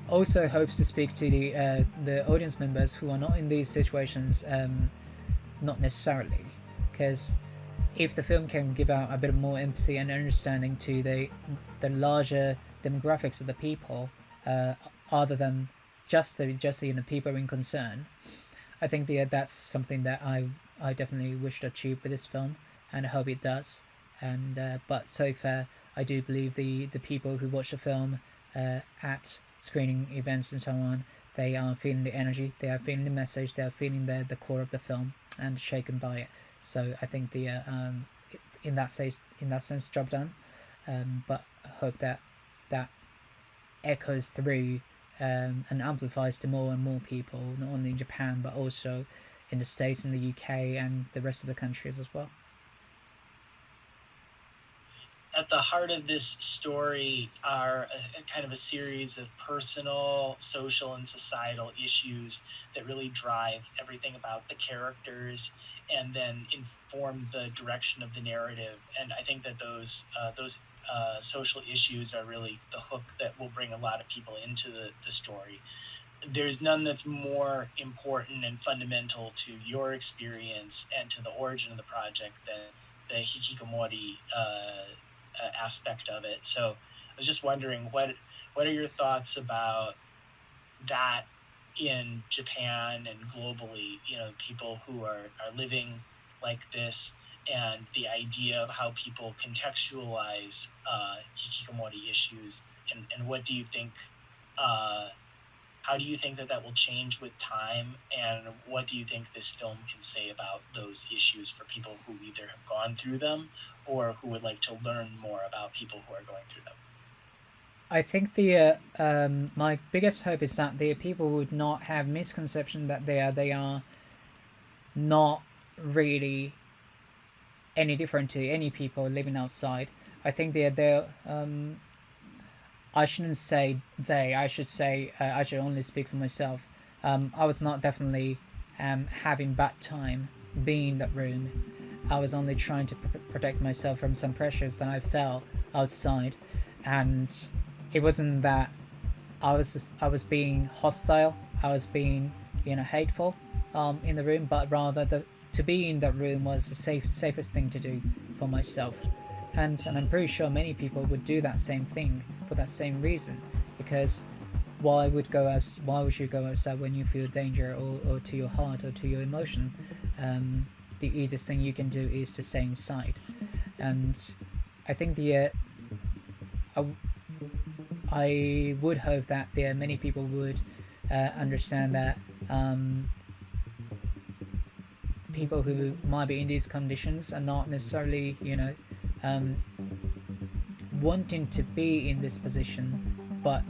also hopes to speak to the audience members who are not in these situations. Not necessarily, because if the film can give out a bit more empathy and understanding to the larger demographics of the people, other than just the people in concern, I think that's something that I definitely wish to achieve with this film, and I hope it does. And but so far, I do believe the people who watch the film at screening events and so on, they are feeling the energy, they are feeling the message, they are feeling the core of the film, and shaken by it. So I think in that sense, job done. But I hope that echoes through and amplifies to more and more people, not only in Japan but also in the States, in the UK, and the rest of the countries as well. At the heart of this story are a kind of a series of personal, social, and societal issues that really drive everything about the characters and then inform the direction of the narrative. And I think that those social issues are really the hook that will bring a lot of people into the story. There's none that's more important and fundamental to your experience and to the origin of the project than the Hikikomori aspect of it. So I was just wondering, what are your thoughts about that in Japan and globally? People who are living like this, and the idea of how people contextualize Hikikomori issues, and what do you think? How do you think that will change with time, and what do you think this film can say about those issues for people who either have gone through them or who would like to learn more about people who are going through them? I think my biggest hope is that the people would not have misconception that they are not really any different to any people living outside. I think they're I shouldn't say they. I should say I should only speak for myself. I was not definitely having bad time being in that room. I was only trying to protect myself from some pressures that I felt outside, and it wasn't that I was being hostile. I was being hateful in the room, but rather to be in that room was the safest thing to do for myself. And I'm pretty sure many people would do that same thing for that same reason, because why would you go outside when you feel danger, or to your heart or to your emotion? The easiest thing you can do is to stay inside. And I think I would hope that many people would understand that people who might be in these conditions are not necessarily wanting to be in this position, but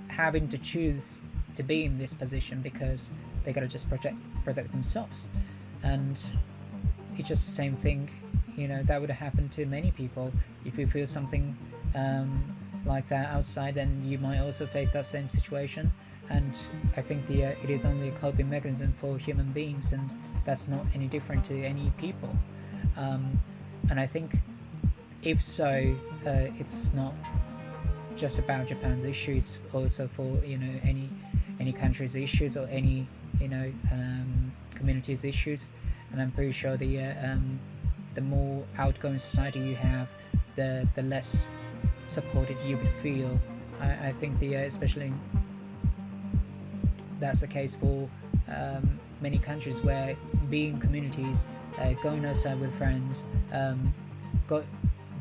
having to choose to be in this position because they gotta just protect themselves. And it's just the same thing, that would happen to many people. If you feel something like that outside, then you might also face that same situation, and I think it is only a coping mechanism for human beings, and that's not any different to any people. um, and I think if so, it's not just about Japan's issues, also for any country's issues, or any community's issues. And I'm pretty sure the more outgoing society you have, the less supported you would feel. I think especially that's the case for many countries where being communities, going outside with friends, go,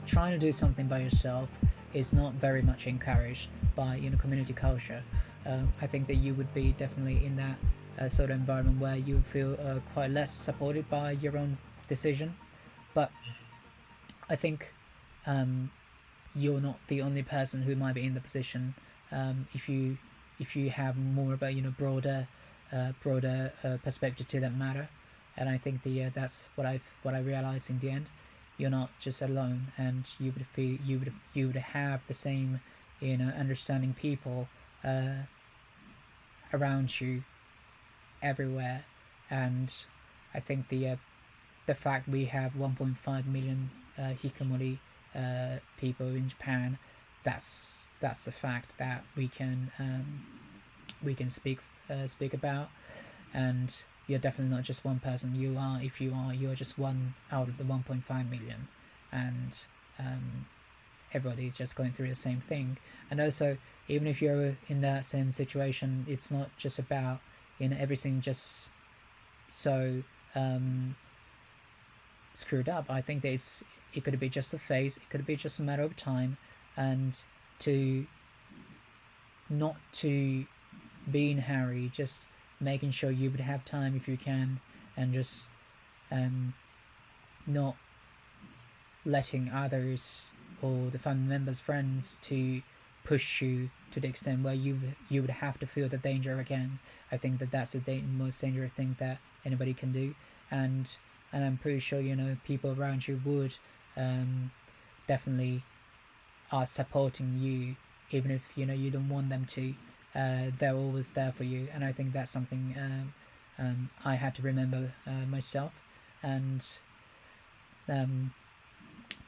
trying to do something by yourself is not very much encouraged by community culture. I think that you would be definitely in that sort of environment where you feel quite less supported by your own decision. But I think you're not the only person who might be in the position. If you have more about broader perspective to that matter. And I think that's what I realized in the end. You're not just alone, and you would have the same understanding people around you everywhere. And I think the fact we have 1.5 million hikikomori people in Japan, that's the fact that we can speak about. And you're definitely not just one person. You're just one out of the 1.5 million, and everybody's just going through the same thing. And also, even if you're in that same situation, it's not just about everything just so screwed up. I think it could be just a phase. It could be just a matter of time, and to not to be in a hurry, just making sure you would have time if you can, and just not letting others or the family members, friends, to push you to the extent where you would have to feel the danger again. I think that's the most dangerous thing that anybody can do. And I'm pretty sure people around you would definitely are supporting you, even if you don't want them to. They're always there for you. And I think that's something I had to remember myself. And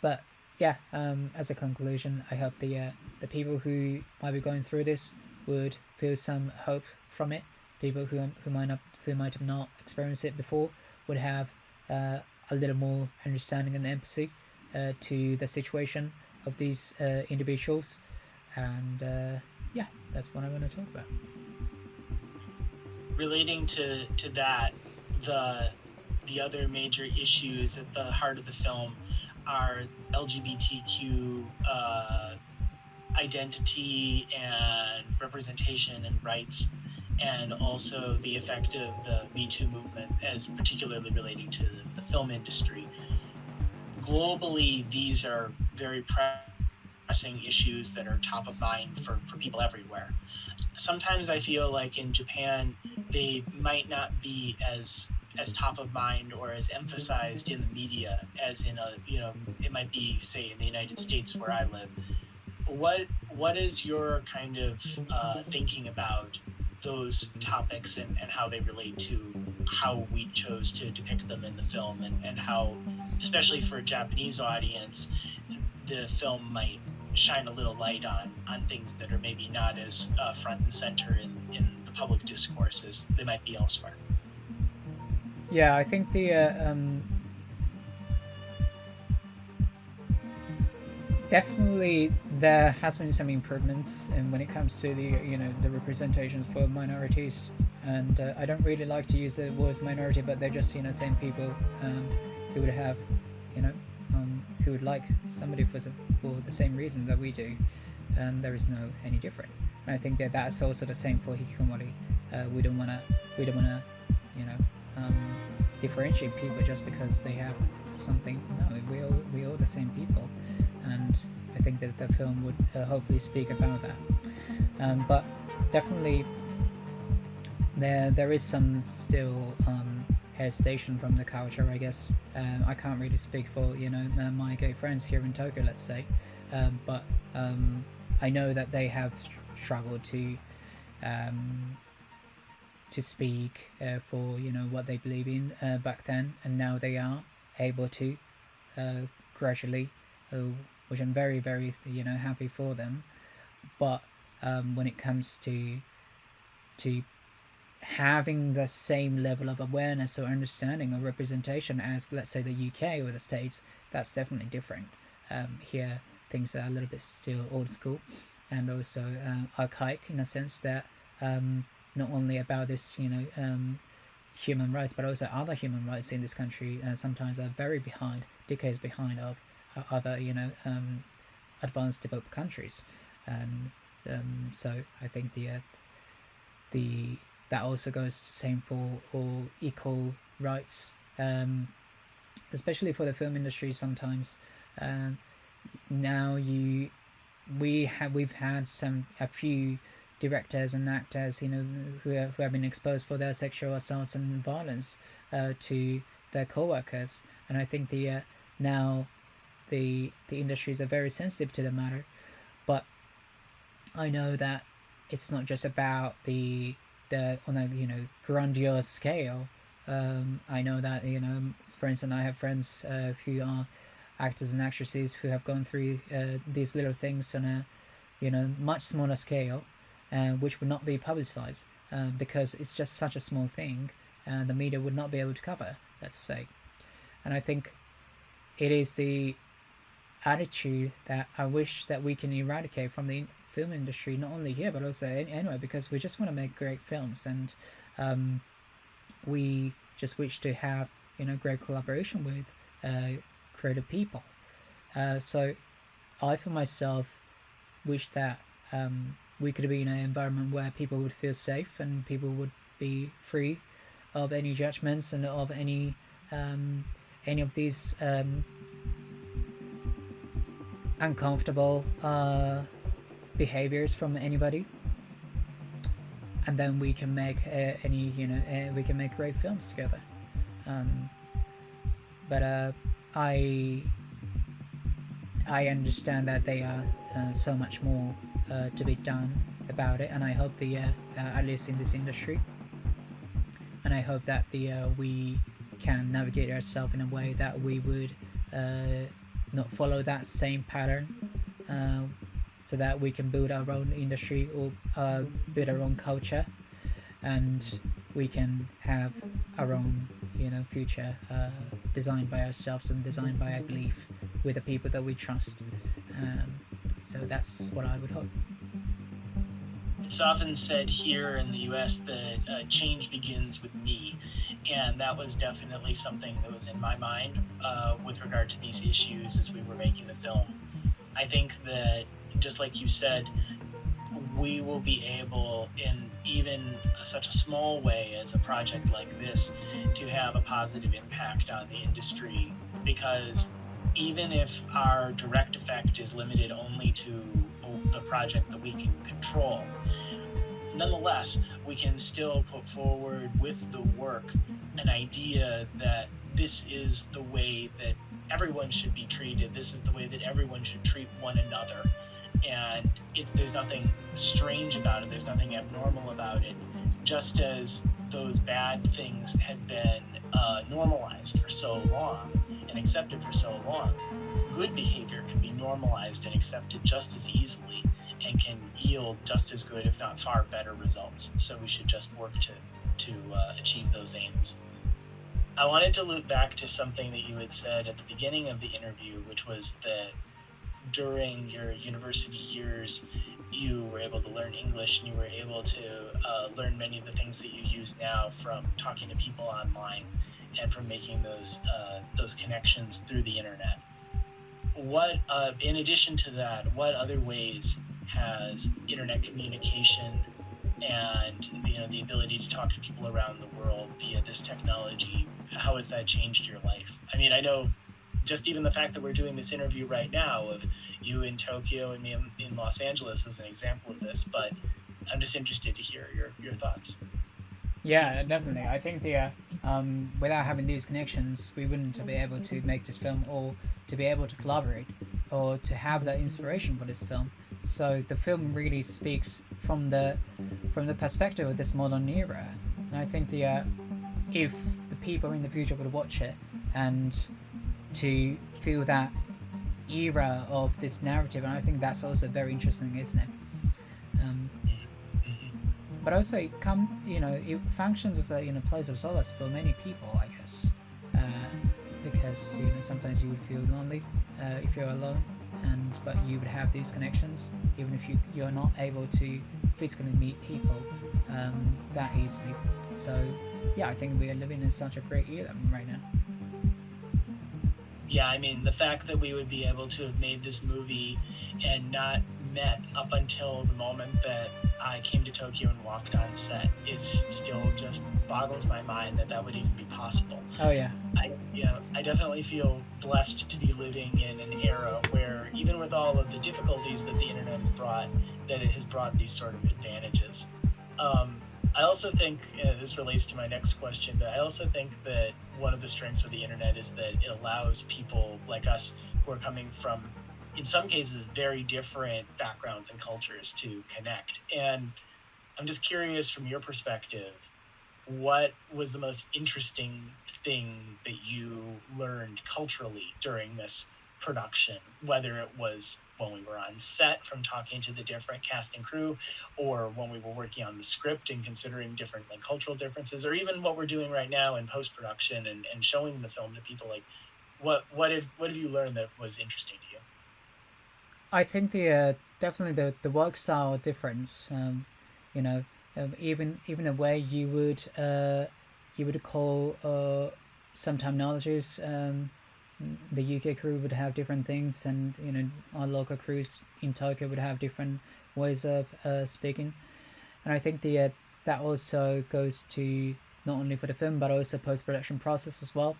but yeah, as a conclusion, I hope the people who might be going through this would feel some hope from it. People who might have not experienced it before would have a little more understanding and empathy to the situation of these individuals. And yeah, that's what I want to talk about. Relating to that, the other major issues at the heart of the film are LGBTQ identity and representation and rights, and also the effect of the Me Too movement, as particularly relating to the film industry. Globally, these are very pressing issues that are top of mind for people everywhere. Sometimes I feel like in Japan, they might not be as top of mind or as emphasized in the media as in it might be, say, in the United States where I live. What is your kind of thinking about those topics and how they relate to how we chose to depict them in the film, and how, especially for a Japanese audience, the film might shine a little light on things that are maybe not as front and center in the public discourse as they might be elsewhere? Yeah, I think definitely there has been some improvements, and when it comes to the representations for minorities. And I don't really like to use the words minority, but they're just same people who would have who would like somebody for the same reason that we do, and there is no any different. And I think that's also the same for hikikomori. We don't wanna differentiate people just because they have something. No, we all the same people, and I think that the film would hopefully speak about that. But definitely there is some still hesitation from the culture, I guess. I can't really speak for my gay friends here in Tokyo, let's say, but I know that they have struggled to to speak for what they believe in back then, and now they are able to gradually, which I'm very very happy for them. But when it comes to having the same level of awareness or understanding or representation as, let's say, the UK or the States, that's definitely different. Here things are a little bit still old school and also archaic, in a sense that not only about this human rights, but also other human rights in this country sometimes are very behind, decades behind of other advanced developed countries. And so I think the that also goes the same for all equal rights, especially for the film industry. Sometimes now we've had a few directors and actors who have been exposed for their sexual assaults and violence to their co-workers, and I think now the industries are very sensitive to the matter. But I know that it's not just about the on a grandiose scale. I know that for instance, I have friends who are actors and actresses who have gone through these little things on a much smaller scale, which would not be publicized because it's just such a small thing, the media would not be able to cover, let's say. And I think it is the attitude that I wish that we can eradicate from the film industry, not only here but also anywhere, because we just want to make great films, and we just wish to have great collaboration with creative people. So I for myself wish that we could be in an environment where people would feel safe and people would be free of any judgments and of any of these uncomfortable behaviors from anybody, and then we can make we can make great films together. But I understand that there are so much more to be done about it, and I hope at least in this industry, and I hope that we can navigate ourselves in a way that we would not follow that same pattern, so that we can build our own industry or build our own culture, and we can have our own future designed by ourselves and designed by our belief with the people that we trust. So that's what I would hope. It's often said here in the US that change begins with me, and that was definitely something that was in my mind with regard to these issues as we were making the film. I think that, just like you said, we will be able, in even such a small way as a project like this, to have a positive impact on the industry, because even if our direct effect is limited only to the project that we can control, nonetheless, we can still put forward with the work an idea that this is the way that everyone should be treated, this is the way that everyone should treat one another. And there's nothing strange about it, there's nothing abnormal about it. Just as those bad things had been normalized for so long and accepted for so long, good behavior can be normalized and accepted just as easily and can yield just as good, if not far better, results. So we should just work to achieve those aims. I wanted to loop back to something that you had said at the beginning of the interview, which was that during your university years, you were able to learn English and you were able to learn many of the things that you use now from talking to people online and from making those connections through the internet. What, in addition to that, what other ways has internet communication and the ability to talk to people around the world via this technology, how has that changed your life? I mean, I know just even the fact that we're doing this interview right now of you in Tokyo and me in Los Angeles is an example of this, but I'm just interested to hear your thoughts. Yeah, definitely. I think without having these connections, we wouldn't be able to make this film, or to be able to collaborate, or to have that inspiration for this film. So the film really speaks from the perspective of this modern era, and I think if the people in the future would watch it and to feel that era of this narrative, and I think that's also very interesting, isn't it? Um, but also, it functions as a place of solace for many people, I guess, uh, because sometimes you would feel lonely if you're alone, but you would have these connections even if you're not able to physically meet people that easily. So yeah, I think we are living in such a great era right now. Yeah, I mean, the fact that we would be able to have made this movie and not met up until the moment that I came to Tokyo and walked on set is still just boggles my mind that would even be possible. Oh yeah. I definitely feel blessed to be living in an era where, even with all of the difficulties that the internet has brought, that it has brought these sort of advantages. I also think, this relates to my next question, but I also think that one of the strengths of the internet is that it allows people like us who are coming from, in some cases, very different backgrounds and cultures to connect. And I'm just curious, from your perspective, what was the most interesting thing that you learned culturally during this production, whether it was when we were on set from talking to the different cast and crew, or when we were working on the script and considering different cultural differences, or even what we're doing right now in post-production and showing the film to people. Like, what have you learned that was interesting to you? I think definitely the work style difference. You know, even the way you would call some terminologies. The UK crew would have different things, and our local crews in Tokyo would have different ways of speaking. And I think that also goes to not only for the film but also post production process as well.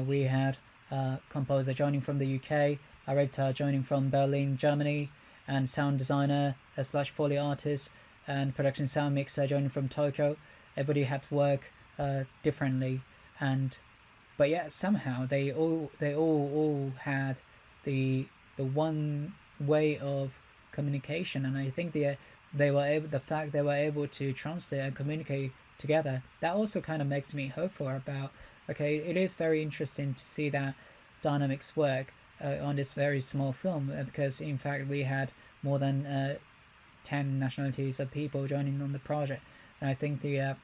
We had a composer joining from the UK, a editor joining from Berlin, Germany, and sound designer slash Foley artist and production sound mixer joining from Tokyo. Everybody had to work differently, and but yeah, somehow they all had the one way of communication, and I think the fact they were able to translate and communicate together, that also kind of makes me hopeful about, okay, it is very interesting to see that dynamics work on this very small film, because in fact we had more than 10 nationalities of people joining on the project, and I think the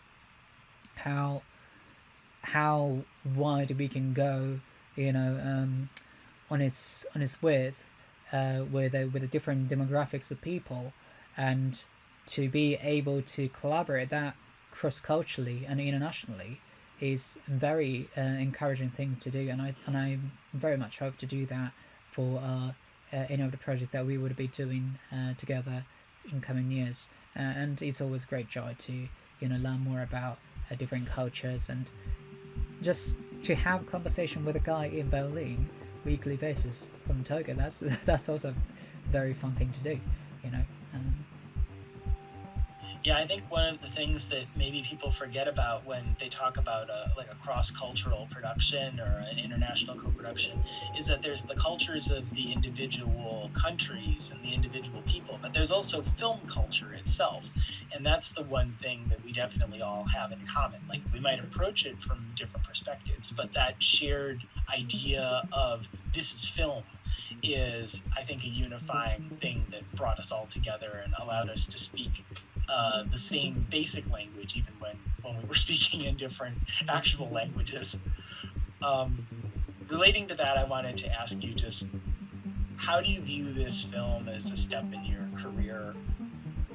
how wide we can go, on its width, with the different demographics of people, and to be able to collaborate that cross culturally and internationally is a very encouraging thing to do, and I very much hope to do that for any of the project that we would be doing together in coming years. And it's always a great joy to learn more about different cultures, and just to have a conversation with a guy in Berlin weekly basis from Tokyo. That's also a very fun thing to do, you know. Yeah, I think one of the things that maybe people forget about when they talk about a cross-cultural production or an international co-production is that there's the cultures of the individual countries and the individual people, but there's also film culture itself. And that's the one thing that we definitely all have in common. Like, we might approach it from different perspectives, but that shared idea of this is film is, I think, a unifying thing that brought us all together and allowed us to speak the same basic language, even when we were speaking in different actual languages. Relating to that, I wanted to ask you just, how do you view this film as a step in your career?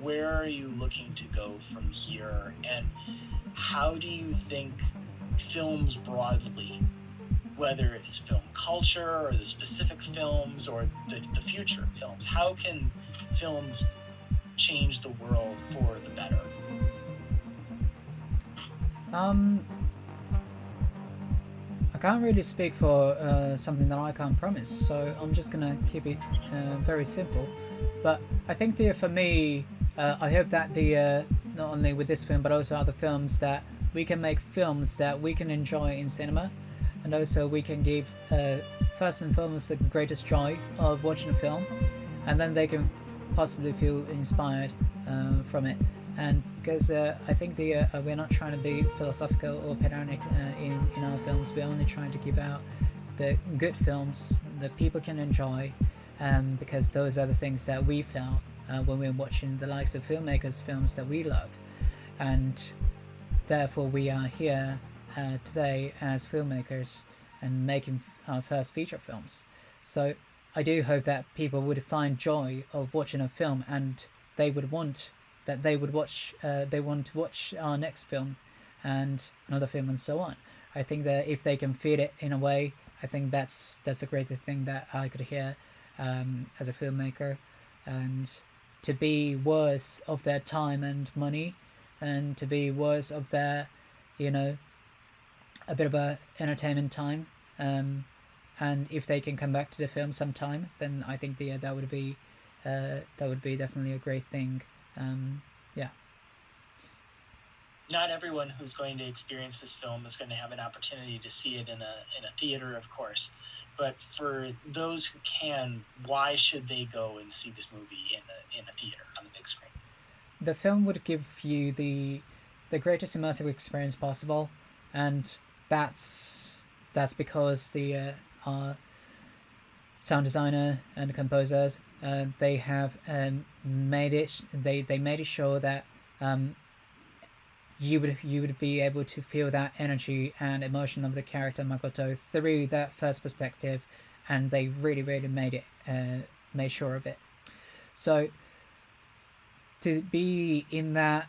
Where are you looking to go from here? And how do you think films broadly, whether it's film culture or the specific films or the future films, how can films change the world for the better? I can't really speak for something that I can't promise, so I'm just gonna keep it very simple. But I think for me, I hope that not only with this film but also other films, that we can make films that we can enjoy in cinema, and also we can give first and foremost the greatest joy of watching a film, and then they can possibly feel inspired from it. And because I think we're not trying to be philosophical or pedantic in our films. We're only trying to give out the good films that people can enjoy, because those are the things that we felt when we're watching the likes of filmmakers' films that we love. And therefore we are here today as filmmakers and making our first feature films. So I do hope that people would find joy of watching a film, and they would want they want to watch our next film and another film and so on. I think that if they can feel it in a way, I think that's a great thing that I could hear as a filmmaker. And to be worth of their time and money, and to be worth of their, a bit of a entertainment time. And if they can come back to the film sometime, then I think that would be definitely a great thing. Yeah. Not everyone who's going to experience this film is going to have an opportunity to see it in a theater, of course. But for those who can, why should they go and see this movie in a theater on the big screen? The film would give you the greatest immersive experience possible, and that's because the our sound designer and composers, they have made it. They made it sure that you would be able to feel that energy and emotion of the character Makoto through that first perspective, and they really made sure of it. So to be in that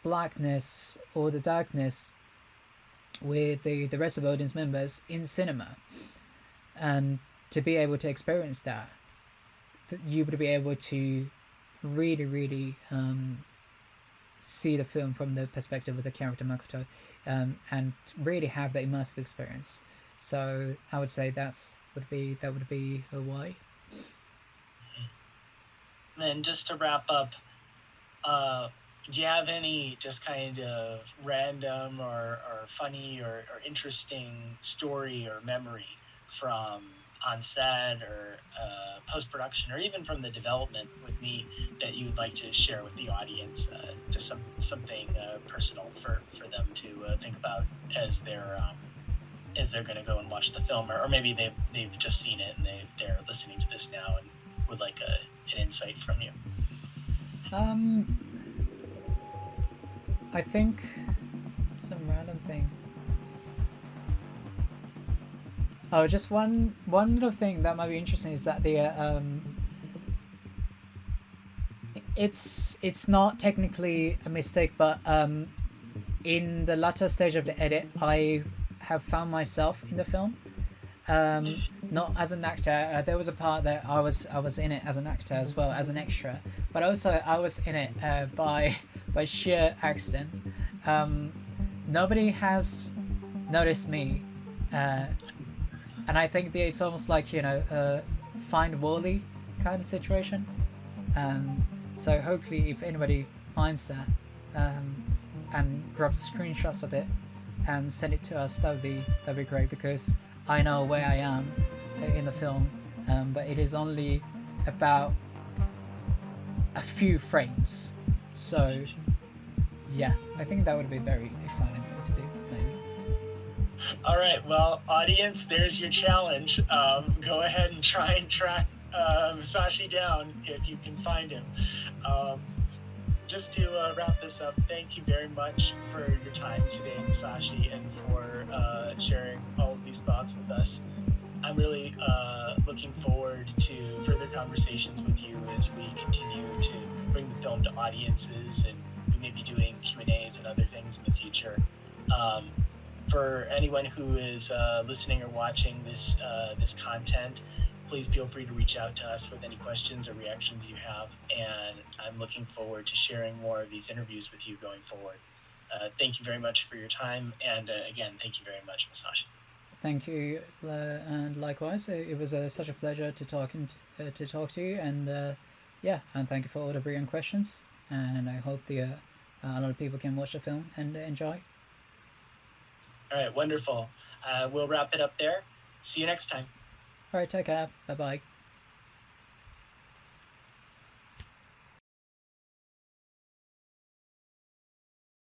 blackness or the darkness with the rest of the audience members in cinema, and to be able to experience that, you would be able to really see the film from the perspective of the character Makoto, and really have that immersive experience. So I would say that would be a why. And just to wrap up, do you have any just kind of random or funny or interesting story or memory from on set or post-production, or even from the development with me, that you'd like to share with the audience? Just something personal for them to think about as they're going to go and watch the film, or maybe they've just seen it and they're listening to this now and would like an insight from you. I think some random thing. Oh, just one little thing that might be interesting is that the it's not technically a mistake, but in the latter stage of the edit, I have found myself in the film. Not as an actor. There was a part that I was in it as an actor as well as an extra, but also I was in it by sheer accident. Nobody has noticed me, and I think it's almost like find Wally kind of situation. So hopefully, if anybody finds that and grabs screenshots of it and send it to us, that'd be great, because I know where I am in the film, but it is only about a few frames. So yeah, I think that would be a very exciting thing to do, maybe. All right, well, audience, there's your challenge. Go ahead and try and track Masashi down if you can find him. Just to wrap this up, thank you very much for your time today, Masashi, and for sharing all of these thoughts with us. I'm really looking forward to further conversations with you as we continue to bring the film to audiences, and we may be doing Q&As and other things in the future. For anyone who is listening or watching this content, please feel free to reach out to us with any questions or reactions you have, and I'm looking forward to sharing more of these interviews with you going forward. Thank you very much for your time, and again, thank you very much, Masashi. Thank you, and likewise, it was such a pleasure to talk to you, and yeah, and thank you for all the brilliant questions, and I hope a lot of people can watch the film and enjoy. All right, wonderful. We'll wrap it up there. See you next time. All right, take care. Bye-bye.